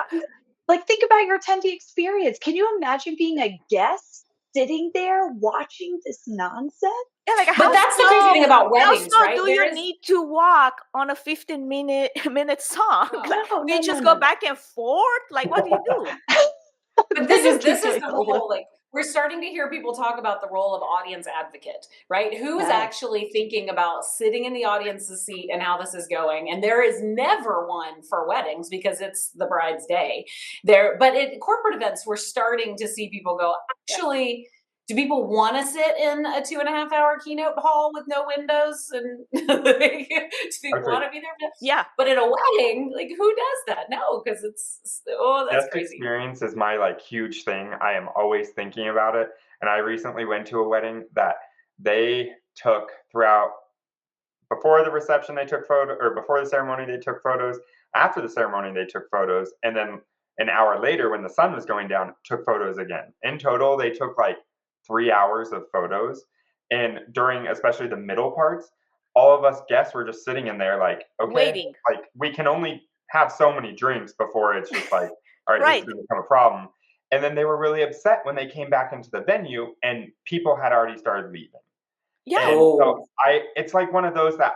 like, think about your attendee experience. Can you imagine being a guest sitting there watching this nonsense? Yeah, like But that's the crazy thing about how weddings, slow right? do you need to walk on a 15-minute song? Oh, Like, No, do you no, just no, go no, back and forth? Like, what do you do? But They just this keep is getting the older. whole, like, we're starting to hear people talk about the role of audience advocate, right? Who is Yes. actually thinking about sitting in the audience's seat and how this is going? And there is never one for weddings because it's the bride's day. But at corporate events, we're starting to see people go, actually, do people want to sit in a 2.5 hour keynote hall with no windows? And do they want to be there? Yeah. But at a wedding, like, who does that? No, because that's Guest crazy. experience is my like huge thing. I am always thinking about it. And I recently went to a wedding that they took throughout, before the reception they took photo, or before the ceremony they took photos, after the ceremony they took photos, and then an hour later when the sun was going down took photos again. In total they took like 3 hours of photos, and during especially the middle parts, all of us guests were just sitting in there like, okay, Waiting. like we can only have so many drinks before it's just like, all right, this Right. is going to become a problem. And then they were really upset when they came back into the venue and people had already started leaving. Yeah. And so it's like one of those that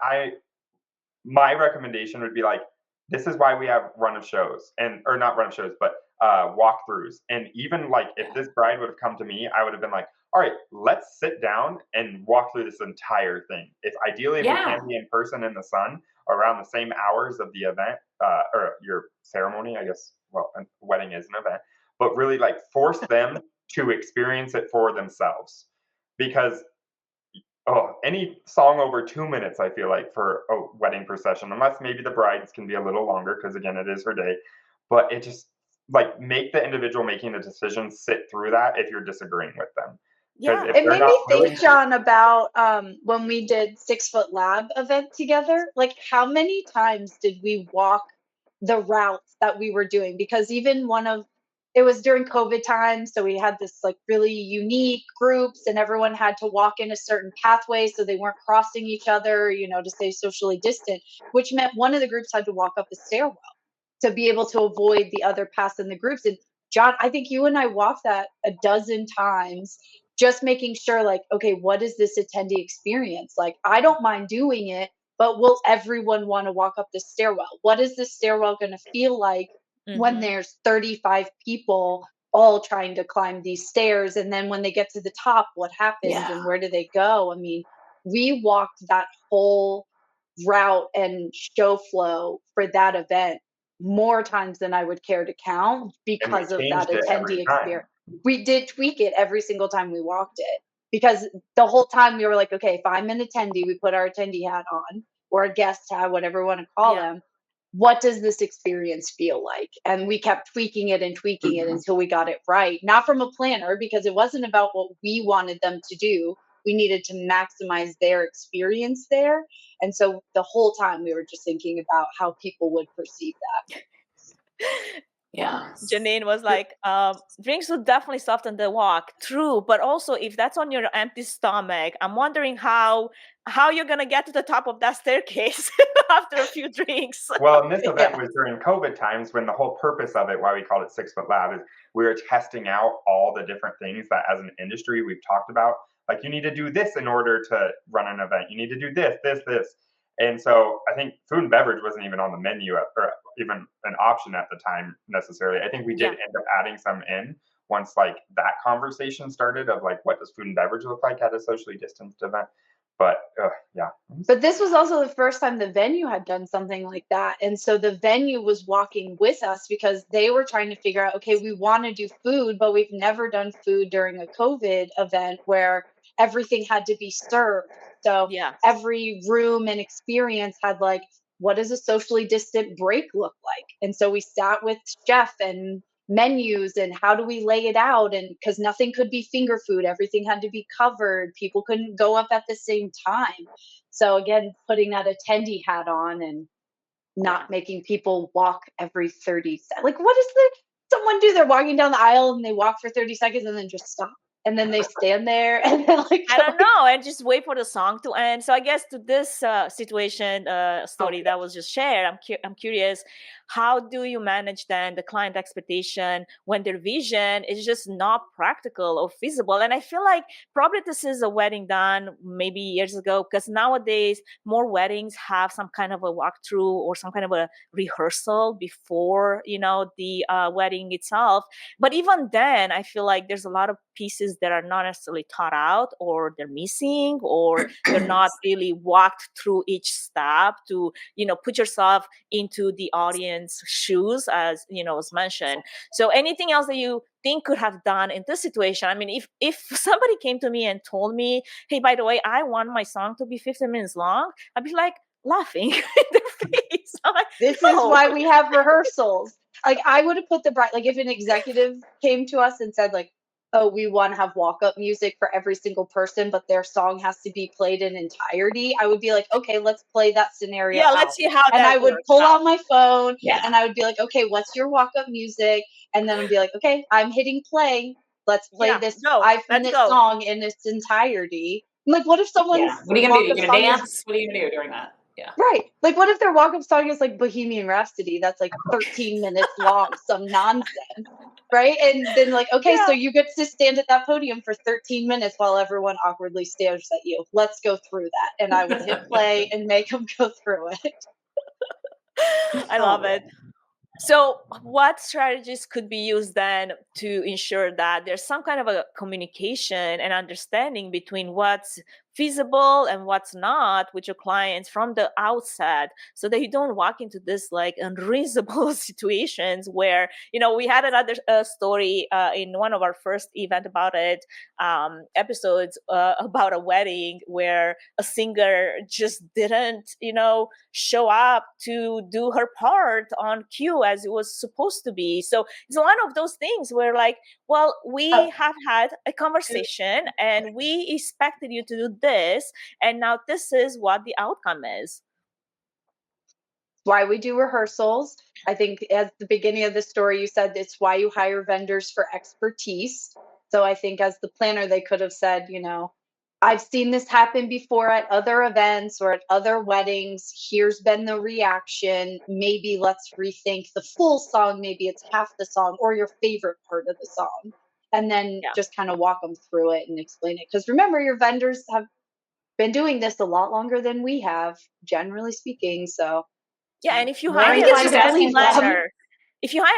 my recommendation would be like, this is why we have run of shows, or not run of shows, but walkthroughs. And even like if this bride would have come to me, I would have been like, all right, let's sit down and walk through this entire thing. If we can be in person in the sun around the same hours of the event, or your ceremony, I guess, well, a wedding is an event, but really like force them to experience it for themselves. Because any song over 2 minutes, I feel like, for a wedding procession, unless maybe the bride's can be a little longer, because again, it is her day. But it just like make the individual making the decision sit through that if you're disagreeing with them. Yeah. If It they're made not me willing think, John, about when we did 6 Foot Lab event together. Like, how many times did we walk the routes that we were doing? Because even it was during COVID time, so we had this like really unique groups, and everyone had to walk in a certain pathway so they weren't crossing each other, to stay socially distant, which meant one of the groups had to walk up the stairwell to be able to avoid the other paths in the groups. And John, I think you and I walked that a dozen times, just making sure, like, okay, what is this attendee experience? Like, I don't mind doing it, but will everyone want to walk up the stairwell? What is the stairwell going to feel like when there's 35 people all trying to climb these stairs? And then when they get to the top, what happens and where do they go? I mean, we walked that whole route and show flow for that event more times than I would care to count because of that changed it every attendee time. experience. We did tweak it every single time we walked it, because the whole time we were like, okay, if I'm an attendee, we put our attendee hat on, or a guest hat, whatever you want to call them. What does this experience feel like? And we kept tweaking it and tweaking it until we got it right. Not from a planner, because it wasn't about what we wanted them to do. We needed to maximize their experience there. And so the whole time we were just thinking about how people would perceive that. Yeah. Janine was like, drinks would definitely soften the walk. True. But also, if that's on your empty stomach, I'm wondering how you're going to get to the top of that staircase after a few drinks. Well, and this event was during COVID times, when the whole purpose of it, why we called it 6 Foot Lab, is we were testing out all the different things that as an industry we've talked about. Like, you need to do this in order to run an event. You need to do this, this, this. And so I think food and beverage wasn't even on the menu or even an option at the time necessarily. I think we did end up adding some in once like that conversation started of like, what does food and beverage look like at a socially distanced event? But yeah. But this was also the first time the venue had done something like that. And so the venue was walking with us because they were trying to figure out, okay, we want to do food, but we've never done food during a COVID event where everything had to be served. So every room and experience had like, what does a socially distant break look like? And so we sat with chef and menus and how do we lay it out, and because nothing could be finger food, everything had to be covered, people couldn't go up at the same time. So again, putting that attendee hat on and not making people walk every 30 seconds. Like, what is someone do? They're walking down the aisle and they walk for 30 seconds and then just stop, and then they stand there and then like I don't know, and just wait for the song to end. So I guess to this situation story that was just shared, I'm curious, how do you manage then the client expectation when their vision is just not practical or feasible? And I feel like probably this is a wedding done maybe years ago, because nowadays more weddings have some kind of a walkthrough or some kind of a rehearsal before, the wedding itself. But even then, I feel like there's a lot of pieces that are not necessarily taught out, or they're missing, or they're not really walked through each step to, put yourself into the audience shoes, as was mentioned. So anything else that you think could have done in this situation? I mean, if somebody came to me and told me, hey, by the way, I want my song to be 15 minutes long, I'd be like laughing in their face. I'm like, this is why we have rehearsals. Like, I would have put the bride, like if an executive came to us and said like, oh, we want to have walk-up music for every single person, but their song has to be played in entirety, I would be like, okay, let's play that scenario out. Let's see how and that I would works pull out. out my phone and I would be like, okay, what's your walk-up music? And then I'd be like, okay, I'm hitting play. Let's play this 5-minute song in its entirety. Like, what if someone's what are you gonna do? You're gonna dance? What are you gonna do during that? Yeah. Right. Like, what if their walk-up song is like Bohemian Rhapsody? That's like 13 minutes long, some nonsense. Right. And then like, okay, so you get to stand at that podium for 13 minutes while everyone awkwardly stares at you. Let's go through that. And I would hit play and make them go through it. I love it. So what strategies could be used then to ensure that there's some kind of a communication and understanding between what's feasible and what's not with your clients from the outset, so that you don't walk into this like unreasonable situations where, we had another story in one of our first event about it episodes about a wedding where a singer just didn't, show up to do her part on cue as it was supposed to be. So it's one of those things where like, well, we have had a conversation and we expected you to do this, and now this is what the outcome is. Why we do rehearsals. I think at the beginning of the story, you said it's why you hire vendors for expertise. So I think as the planner, they could have said, I've seen this happen before at other events or at other weddings. Here's been the reaction. Maybe let's rethink the full song. Maybe it's half the song or your favorite part of the song. And then just kind of walk them through it and explain it. Because remember, your vendors have been doing this a lot longer than we have, generally speaking. So and if you hire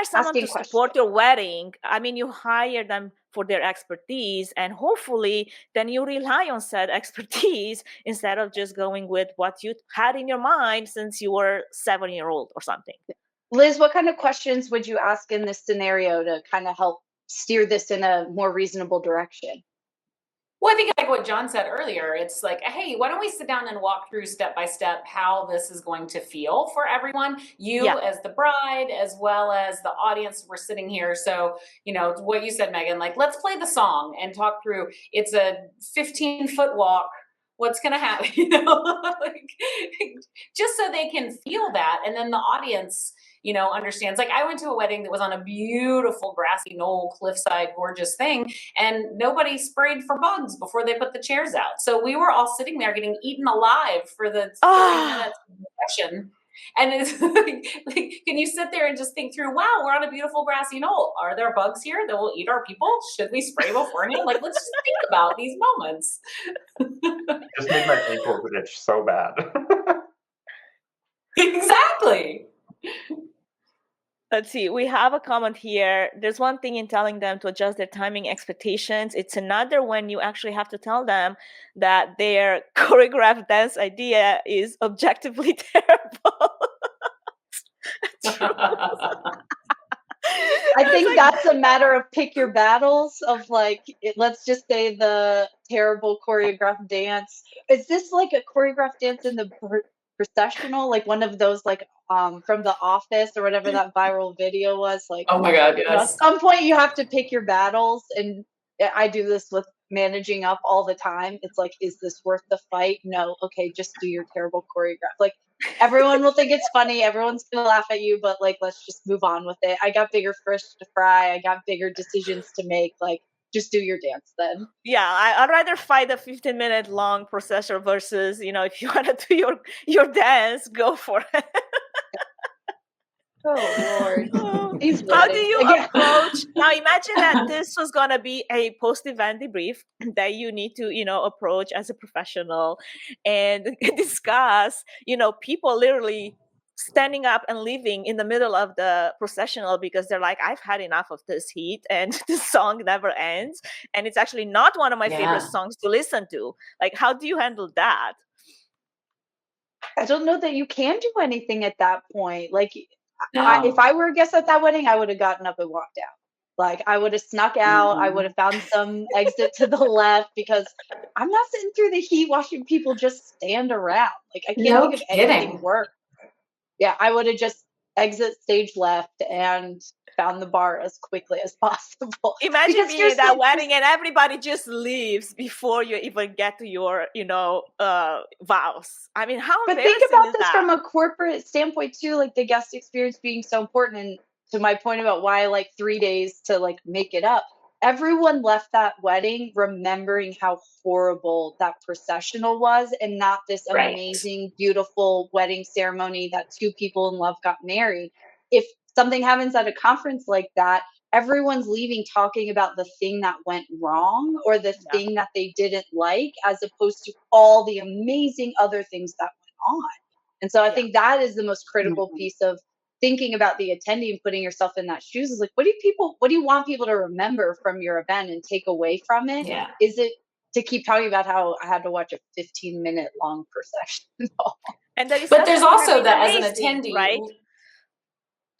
someone to support your wedding, I mean, you hire them for their expertise, and hopefully then you rely on said expertise instead of just going with what you had in your mind since you were 7-year-old or something. Liz, what kind of questions would you ask in this scenario to kind of help steer this in a more reasonable direction? Well, I think like what John said earlier, it's like, hey, why don't we sit down and walk through step by step how this is going to feel for everyone, you as the bride, as well as the audience. We're sitting here. So, what you said, Megan, like, let's play the song and talk through. It's a 15-foot walk. What's going to happen? Just so they can feel that. And then the audience, understands. Like, I went to a wedding that was on a beautiful grassy knoll, cliffside, gorgeous thing, and nobody sprayed for bugs before they put the chairs out. So we were all sitting there getting eaten alive for the 30 minutes of the session. And it's like, can you sit there and just think through, wow, we're on a beautiful grassy knoll. Are there bugs here that will eat our people? Should we spray beforehand? Like, let's just think about these moments. Just made my ankles itch so bad. Exactly. Let's see, we have a comment here. There's one thing in telling them to adjust their timing expectations. It's another when you actually have to tell them that their choreographed dance idea is objectively terrible. True. I think that's a matter of pick your battles of like, let's just say the terrible choreographed dance. Is this like a choreographed dance in the processional? Like one of those like from The Office or whatever that viral video was? Like, Oh my God, you know, at yes. some point you have to pick your battles. And I do this with managing up all the time. It's like, is this worth the fight? No. Okay, just do your terrible choreograph. Like, everyone will think it's funny. Everyone's gonna laugh at you, but like, let's just move on with it. I got bigger fish to fry. I got bigger decisions to make. Like, just do your dance then. Yeah, I'd rather fight a 15-minute long processor versus, you know, if you want to do your dance, go for it. Oh Lord. How do you approach? Now imagine that this was going to be a post-event debrief that you need to, you know, approach as a professional and discuss, you know, people literally standing up and leaving in the middle of the processional because they're like, I've had enough of this heat and this song never ends. And it's actually not one of my favorite songs to listen to. Like, how do you handle that? I don't know that you can do anything at that point. Like, if I were a guest at that wedding, I would have gotten up and walked out. Like, I would have snuck out. I would have found some exit to the left because I'm not sitting through the heat watching people just stand around. Like, I can't think of anything worse. Yeah, I would have just exit stage left and found the bar as quickly as possible. Imagine being at that wedding and everybody just leaves before you even get to your, you know, vows. I mean, how embarrassing is that? But think about this from a corporate standpoint too, like the guest experience being so important. And to my point about why I like 3 days to like make it up, everyone left that wedding remembering how horrible that processional was and not this amazing, beautiful wedding ceremony that two people in love got married. If something happens at a conference like that, everyone's leaving talking about the thing that went wrong or the thing that they didn't like, as opposed to all the amazing other things that went on. And so I think that is the most critical piece of thinking about the attendee and putting yourself in that shoes. Is like, what do you want people to remember from your event and take away from it? Yeah. Is it to keep talking about how I had to watch a 15-minute long procession? But there's also that as an attendee, right?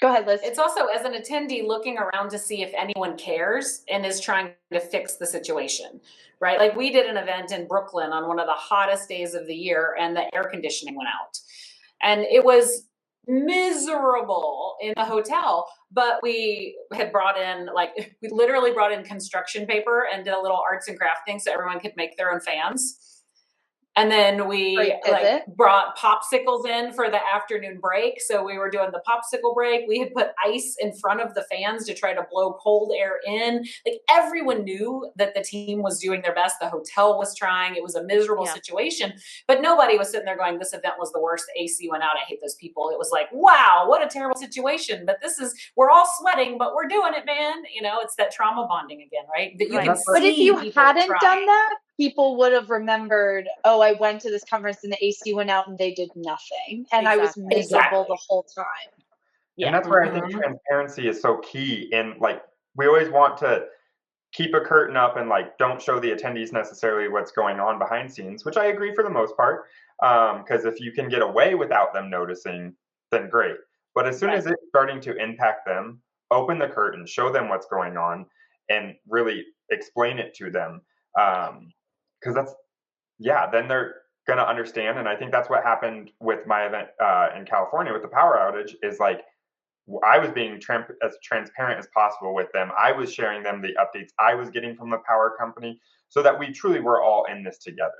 Go ahead, Liz. It's also as an attendee looking around to see if anyone cares and is trying to fix the situation, right? Like we did an event in Brooklyn on one of the hottest days of the year and the air conditioning went out. And it was miserable in the hotel, but we had brought in, like, we literally brought in construction paper and did a little arts and craft thing so everyone could make their own fans. And then we brought popsicles in for the afternoon break. So we were doing the popsicle break. We had put ice in front of the fans to try to blow cold air in. Like everyone knew that the team was doing their best. The hotel was trying. It was a miserable situation, but nobody was sitting there going, this event was the worst. The AC went out. I hate those people. It was like, wow, what a terrible situation. But we're all sweating, but we're doing it, man. You know, it's that trauma bonding again, right? That you can see. But if you hadn't done that, people would have remembered, oh, I went to this conference and the AC went out and they did nothing. And I was miserable the whole time. And that's where I think transparency is so key. In like, we always want to keep a curtain up and like, don't show the attendees necessarily what's going on behind scenes, which I agree for the most part. Because if you can get away without them noticing, then great. But as soon as it's starting to impact them, open the curtain, show them what's going on, and really explain it to them. Because then they're going to understand. And I think that's what happened with my event in California with the power outage is like, I was being as transparent as possible with them. I was sharing them the updates I was getting from the power company so that we truly were all in this together.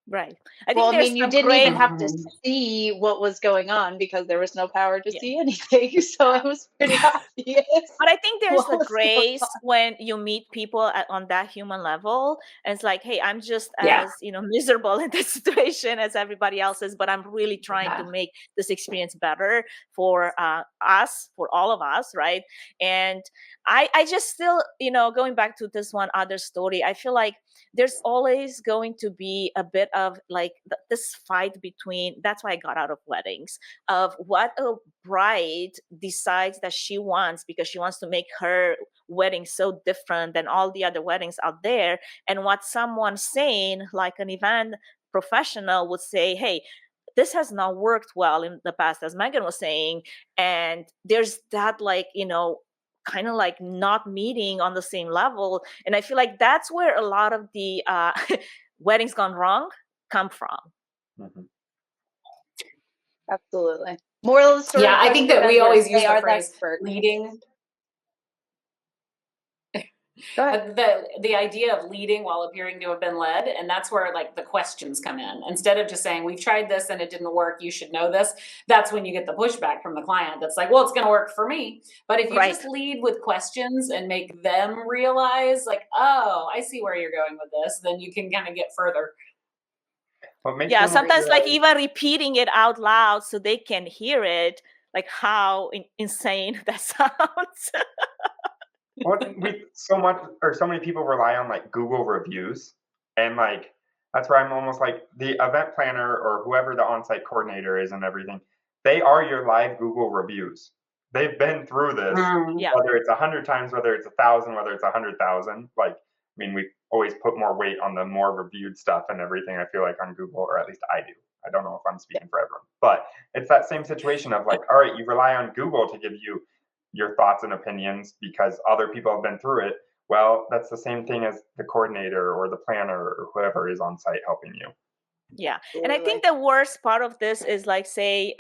Right. I mean, you didn't even have to see what was going on because there was no power to see anything. So it was pretty obvious. But I think there's a grace when you meet people on that human level. And it's like, hey, I'm just as, miserable in this situation as everybody else is, but I'm really trying to make this experience better for us, for all of us, right? And I just still, going back to this one other story, I feel like there's always going to be a bit of like this fight between, that's why I got out of weddings, of what a bride decides that she wants, because she wants to make her wedding so different than all the other weddings out there, and what someone sane like an event professional would say, hey, this has not worked well in the past, as Megan was saying. And there's that, like, kind of like not meeting on the same level. And I feel like that's where a lot of the weddings gone wrong come from. Mhm. Absolutely. Moral of the story. Yeah, I think that we always use the phrase leading. Go ahead. The idea of leading while appearing to have been led, and that's where like the questions come in. Instead of just saying, we've tried this and it didn't work, you should know this, that's when you get the pushback from the client that's like, well, it's going to work for me. But if you just lead with questions and make them realize like, oh, I see where you're going with this, then you can kind of get further. Yeah, sometimes like even repeating it out loud so they can hear it, like how insane that sounds. So many people rely on like Google reviews, and like that's where I'm almost like the event planner or whoever the on-site coordinator is and everything. They are your live Google reviews. They've been through this, whether it's 100 times, whether it's 1,000, whether it's 100,000. Like, I mean, we always put more weight on the more reviewed stuff and everything. I feel like on Google, or at least I do. I don't know if I'm speaking for everyone, but it's that same situation of like, all right, you rely on Google to give you your thoughts and opinions because other people have been through it. Well, that's the same thing as the coordinator or the planner or whoever is on site helping you. Yeah. And I think the worst part of this is like, say,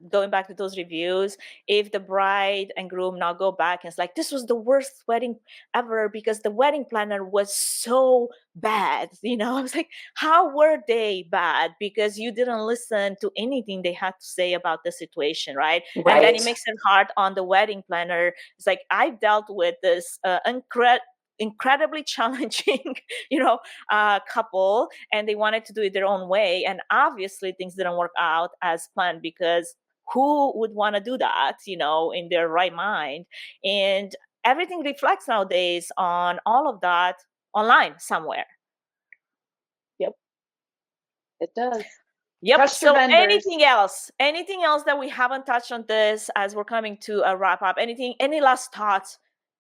going back to those reviews, if the bride and groom now go back and it's like, this was the worst wedding ever because the wedding planner was so bad. I was like, how were they bad? Because you didn't listen to anything they had to say about the situation, right? And then it makes it hard on the wedding planner. It's like, I've dealt with this incredibly challenging, couple, and they wanted to do it their own way. And obviously things didn't work out as planned, because who would want to do that, in their right mind? And everything reflects nowadays on all of that online somewhere. Yep, it does. Yep. Trust so your vendors. anything else that we haven't touched on this as we're coming to a wrap up? Any last thoughts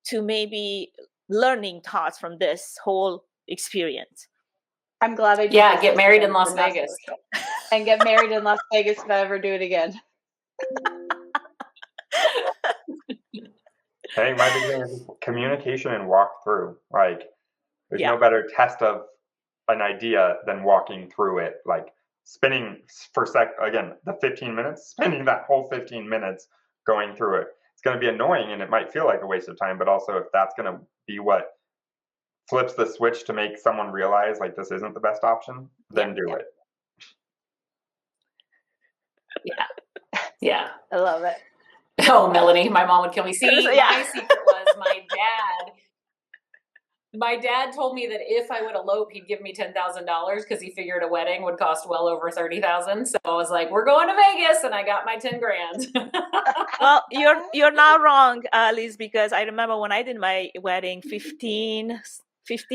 to maybe learning thoughts from this whole experience? I'm glad I did. Yeah, get married in Las Vegas. And get married in Las Vegas if I ever do it again. I think my big thing is communication and walk through. Like, there's Yeah. no better test of an idea than walking through it. Like, spinning for again, the 15 minutes, spending that whole 15 minutes going through it. It's going to be annoying and it might feel like a waste of time, but also if that's going to be what flips the switch to make someone realize like this isn't the best option, then do it. Yeah. I love it. Oh, Melanie, my mom would kill me. See, my secret was my dad told me that if I would elope, he'd give me $10,000 because he figured a wedding would cost well over $30,000. So I was like, we're going to Vegas, and I got my 10 grand. Well, you're not wrong, Liz, because I remember when I did my wedding 15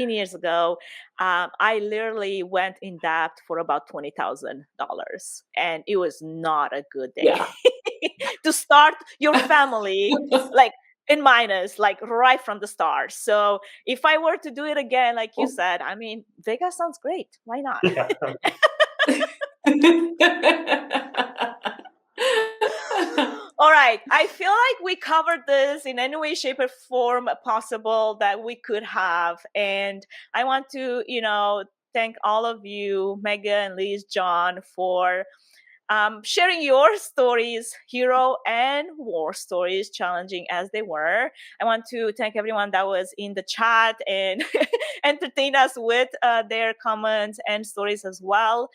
years ago, I literally went in debt for about $20,000, and it was not a good day to start your family like in minus, like right from the start. So if I were to do it again, like you said, I mean, Vegas sounds great. Why not? Yeah. All right. I feel like we covered this in any way, shape, or form possible that we could have. And I want to, thank all of you, Megan, Liz, John, for sharing your stories, hero and war stories, challenging as they were. I want to thank everyone that was in the chat and entertain us with their comments and stories as well.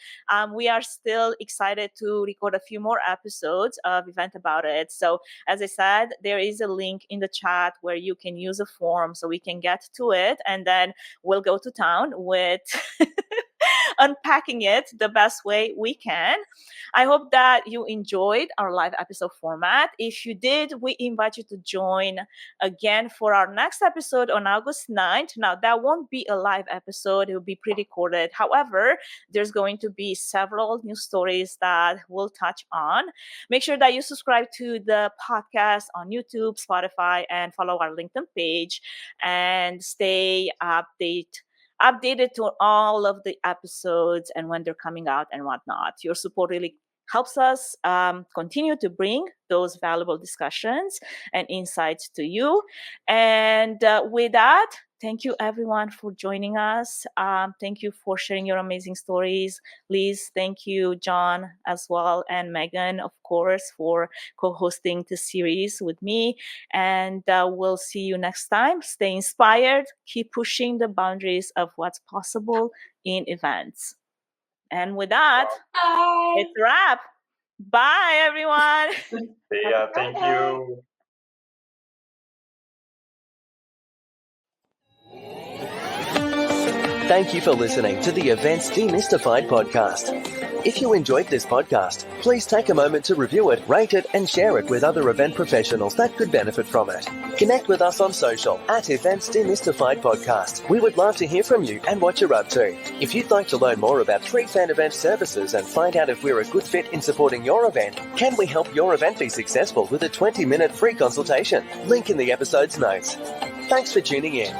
We are still excited to record a few more episodes of Event About It. So as I said, there is a link in the chat where you can use a form so we can get to it, and then we'll go to town with unpacking it the best way we can. I hope that you enjoyed our live episode format. If you did, we invite you to join again for our next episode on August 9th. Now, that won't be a live episode. It will be pre-recorded. However, there's going to be several new stories that we'll touch on. Make sure that you subscribe to the podcast on YouTube, Spotify, and follow our LinkedIn page and stay updated to all of the episodes and when they're coming out and whatnot. Your support really helps us continue to bring those valuable discussions and insights to you. And with that, thank you everyone for joining us. Thank you for sharing your amazing stories. Liz, thank you, John, as well, and Megan, of course, for co-hosting this series with me. And we'll see you next time. Stay inspired. Keep pushing the boundaries of what's possible in events. And with that, it's a wrap. Bye, everyone. Yeah, thank you. Thank you for listening to the eVENT's Demystified podcast. If you enjoyed this podcast, please take a moment to review it, rate it, and share it with other event professionals that could benefit from it. Connect with us on social at eVENT's Demystified podcast. We would love to hear from you and what you're up to. If you'd like to learn more about Drape Fan Event services and find out if we're a good fit in supporting your event, can we help your event be successful with a 20-minute free consultation? Link in the episode's notes. Thanks for tuning in.